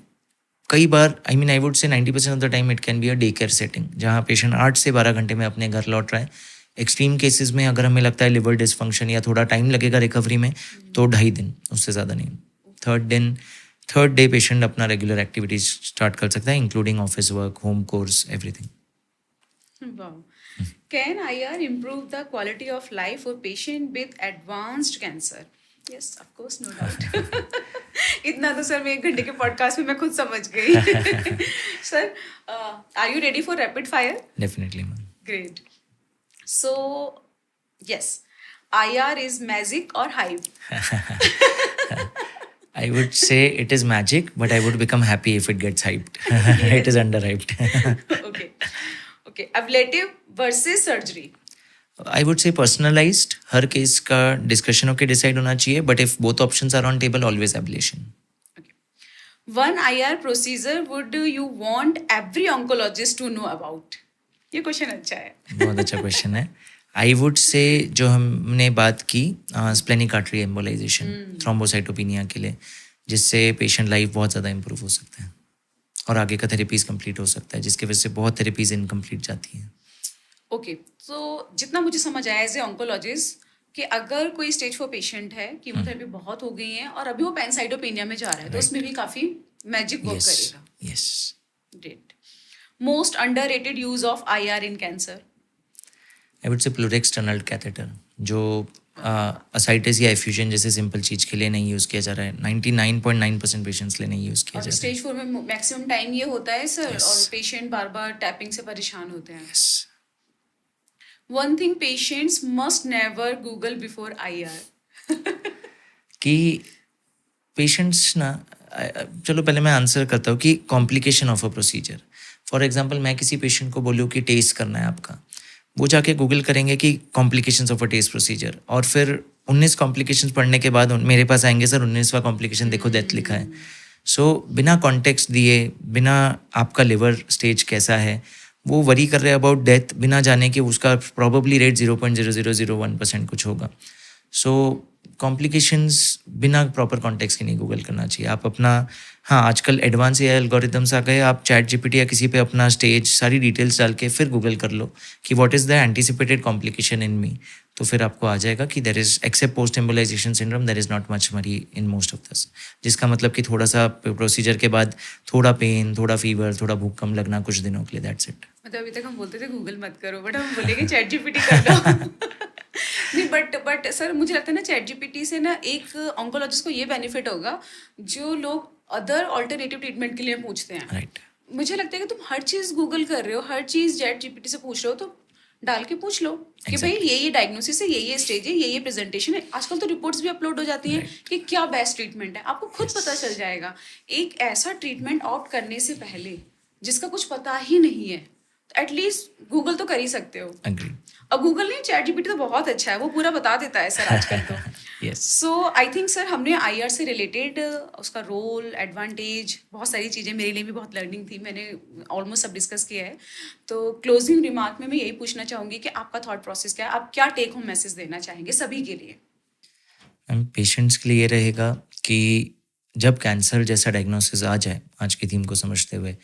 कई बार आई वुड से 90% of the time it can be a day care setting, जहाँ पेशेंट 8 से 12 घंटे में अपने घर लौट रहा है. एक्सट्रीम केसेस में अगर हमें लगता है लिवर डिसफंक्शन या थोड़ा टाइम लगेगा रिकवरी में, तो 2.5 दिन, उससे ज़्यादा नहीं. थर्ड डे पेशेंट अपना रेगुलर एक्टिविटीज स्टार्ट कर सकता है, including office work, home course, everything. Wow. Can IR improve the quality of life for patient with advanced cancer? Yes, of course, no doubt. इतना तो सर मैं 1 घंटे के podcast में मैं खुद समझ गई. Sir, are you ready for rapid fire? Definitely ma'am. Great. So, yes, IR is magic or hype? I would say it is magic, but I would become happy if it gets hyped. It is underhyped. Okay. Okay. Ablative versus surgery. I would say personalized. Her case का discussion होकर decide होना चाहिए, but if both options are on table, always ablation. Okay. One IR procedure would you want every oncologist to know about? ये question अच्छा है. बहुत अच्छा question है. आई वुड से जो हमने बात की स्प्लेनिक आर्टरी एम्बोलाइजेशन, थ्रोम्बोसाइटोपिनिया के लिए, जिससे पेशेंट लाइफ बहुत ज़्यादा इंप्रूव हो सकता है और आगे का थेरेपीज कंप्लीट हो सकता है, जिसकी वजह से बहुत थेरेपीज इनकम्प्लीट जाती हैं. ओके, तो जितना मुझे समझ आया एज ए ऑन्कोलॉजिस्ट कि अगर कोई स्टेज 4 पेशेंट है, कीमोथेरेपी बहुत हो गई है और अभी वो पैनसाइटोपिनिया में जा रहा है, तो उसमें भी काफ़ी मैजिक वर्क करेगा. Yes. Great. Most underrated use of IR in cancer? I would say PleurX tunnel catheter, जो असाइटिस या एफ्यूजन जैसे सिंपल चीज़ के लिए नहीं यूज़ किया जा रहा है. 99.9% पेशेंट्स लिए नहीं यूज़ किया जा रहा है. स्टेज 4 में मैक्सिमम टाइम ये होता है सर, और पेशेंट बार बार टैपिंग से परेशान होते हैं. One thing patients must never Google before IR. कि पेशेंट्स ना, चलो पहले मैं आंसर करता हूँ कि complication of a procedure. For example मैं किसी पेशेंट को बोलूँ कि टेस्ट करना है आपका, वो जाके गूगल करेंगे कि complications of a test procedure, और फिर 19 कॉम्प्लिकेशंस पढ़ने के बाद मेरे पास आएंगे, सर 19वां कॉम्प्लिकेशन देखो, डेथ लिखा है. सो बिना कॉन्टेक्स्ट दिए, बिना आपका लिवर स्टेज कैसा है, वो वरी कर रहे हैं अबाउट डेथ बिना जाने कि उसका प्रॉबेबली रेट 0.0001% कुछ होगा. सो कॉम्प्लिकेशंस बिना प्रॉपर कॉन्टेक्स्ट के नहीं गूगल करना चाहिए. आप अपना, हाँ आजकल एडवांस AI एल्गोरिथम्स आ गए, आप चैट GPT या किसी पे अपना स्टेज सारी डिटेल्स डाल के फिर गूगल कर लो कि what is the anticipated complication in me, तो फिर आपको आ जाएगा कि there is, except post embolization syndrome, there is not much मरी इन मोस्ट ऑफ दिस. जिसका मतलब कि थोड़ा सा प्रोसीजर के बाद थोड़ा पेन, थोड़ा फीवर, थोड़ा भूख कम लगना कुछ दिनों के लिए, दैट्स इट. मतलब अभी तक हम बोलते थे गूगल मत करो, बट हम बोलेंगे चैट GPT कर लो. नहीं, बट सर मुझे लगता है ना चैट GPT से ना एक ऑन्कोलॉजिस्ट को ये बेनिफिट होगा जो लोग अदर ऑल्टरनेटिव ट्रीटमेंट के लिए पूछते हैं. राइट. मुझे लगता है कि तुम हर चीज़ गूगल कर रहे हो, हर चीज़ चैट GPT से पूछ रहे हो, तो डाल के पूछ लो कि भाई ये डायग्नोसिस है, ये स्टेज है, ये प्रेजेंटेशन है. आजकल तो रिपोर्ट्स भी अपलोड हो जाती हैं कि क्या बेस्ट ट्रीटमेंट है, आपको खुद पता चल जाएगा. एक ऐसा ट्रीटमेंट ऑप्ट करने से पहले जिसका कुछ पता ही नहीं है, एटलीस्ट गूगल तो कर ही सकते हो. एग्री. अब गूगल नहीं, चैट GPT तो बहुत अच्छा है, वो पूरा बता देता है सर आजकल तो. Yes. So I think sir हमने IR से रिलेटेड उसका रोल, एडवांटेज, बहुत सारी चीज़ें मेरे लिए भी बहुत लर्निंग थी, मैंने ऑलमोस्ट सब डिस्कस किया है. तो क्लोजिंग रिमार्क में मैं यही पूछना चाहूँगी कि आपका थॉट प्रोसेस क्या है, आप क्या टेक होम मैसेज देना चाहेंगे सभी के लिए? पेशेंट्स के लिए ये रहेगा कि जब कैंसर जैसा डायग्नोसिस आ जाए, आज की थीम को समझते हुए,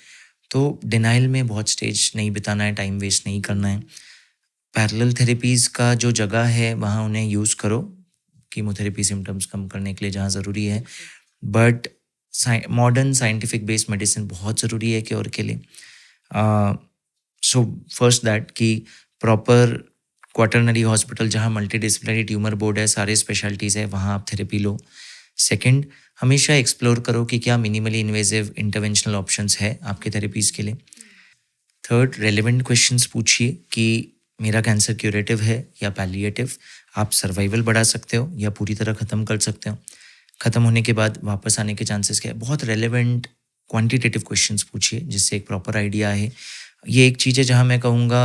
तो डिनाइल में बहुत स्टेज नहीं बिताना है, टाइम वेस्ट नहीं करना है. पैरेलल थेरेपीज़ का जो जगह है वहाँ उन्हें यूज़ करो, कीमोथेरेपी सिम्टम्स कम करने के लिए जहाँ ज़रूरी है, but modern scientific based medicine बहुत ज़रूरी है क्योर के लिए. सो फर्स्ट दैट कि प्रॉपर क्वाटरनरी हॉस्पिटल जहाँ मल्टीडिसिप्लिनरी ट्यूमर बोर्ड है, सारे स्पेशलिटीज़ है, वहाँ आप थेरेपी लो. सेकंड, हमेशा एक्सप्लोर करो कि क्या मिनिमली इन्वेजिव इंटरवेंशनल ऑप्शंस है आपके थेरेपीज़ के लिए. थर्ड, रेलेवेंट क्वेश्चंस पूछिए कि मेरा कैंसर क्यूरेटिव है या पैलिएटिव, आप सर्वाइवल बढ़ा सकते हो या पूरी तरह ख़त्म कर सकते हो, ख़त्म होने के बाद वापस आने के चांसेस क्या है. बहुत रेलेवेंट क्वांटिटेटिव क्वेश्चंस पूछिए जिससे एक प्रॉपर आइडिया है. ये एक चीज़ है जहाँ मैं कहूँगा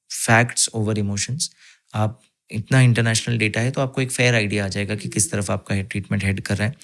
फैक्ट्स ओवर इमोशंस। आप इतना इंटरनेशनल डेटा है तो आपको एक फेयर आइडिया आ जाएगा कि किस तरफ आपका ट्रीटमेंट हेड कर रहा है।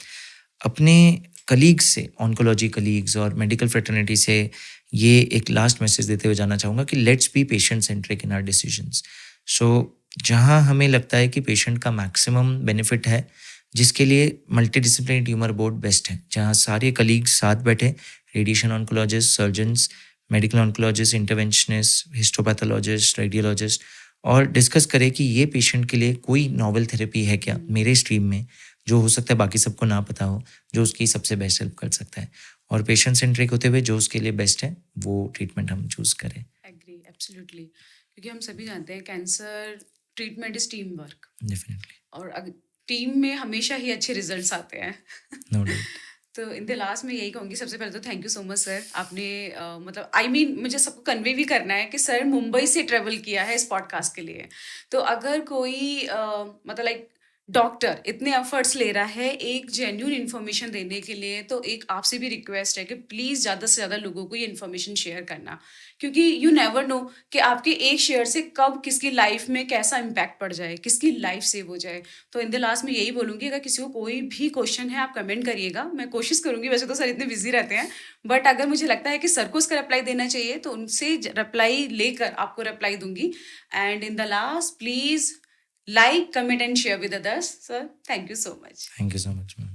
अपने कलीग्स से, ऑन्कोलॉजी कलीग्स और मेडिकल फ्रेटर्निटी से ये एक लास्ट मैसेज देते हुए जाना चाहूँगा कि let's be patient centric in our decisions. So जहाँ हमें लगता है कि पेशेंट का मैक्सिमम बेनिफिट है, जिसके लिए multi disciplinary tumour board best है, जहाँ सारे कलीग्स साथ बैठे, radiation oncologist, surgeons, medical oncologist, interventionist, histopathologist, radiologist, और डिस्कस करें कि ये पेशेंट के लिए कोई नॉवल थेरेपी है क्या मेरे स्ट्रीम में, जो हो सकता है बाकी सबको ना पता हो, जो उसकी सबसे बेस्ट हेल्प कर सकता है, और पेशेंट सेंट्रिक होते हुए जो उसके लिए बेस्ट है वो ट्रीटमेंट हम चूज करें। एग्री, एब्सोल्युटली, क्योंकि हम सभी जानते हैं cancer treatment is team work, definitely, और टीम में हमेशा ही अच्छे रिजल्ट्स आते हैं। No doubt. तो इन द लास्ट में यही कहूँगी, सबसे पहले तो thank you so much sir. आपने मतलब मुझे सबको कन्वे भी करना है कि सर मुंबई से ट्रेवल किया है इस पॉडकास्ट के लिए। तो अगर कोई मतलब लाइक डॉक्टर इतने एफर्ट्स ले रहा है एक जेन्यून इन्फॉर्मेशन देने के लिए, तो एक आपसे भी रिक्वेस्ट है कि प्लीज़ ज़्यादा से ज़्यादा लोगों को ये इन्फॉर्मेशन शेयर करना, क्योंकि यू नेवर नो कि आपके एक शेयर से कब किसकी लाइफ में कैसा इम्पैक्ट पड़ जाए, किसकी लाइफ सेव हो जाए। तो इन द लास्ट में यही बोलूँगी, अगर किसी को कोई भी क्वेश्चन है आप कमेंट करिएगा, मैं कोशिश करूँगी। वैसे तो सर इतने बिजी रहते हैं, बट अगर मुझे लगता है कि सर को उसका रिप्लाई देना चाहिए तो उनसे रिप्लाई लेकर आपको रिप्लाई दूंगी। And in the last please like, comment and share with others. Sir, thank you so much. Thank you so much ma'am.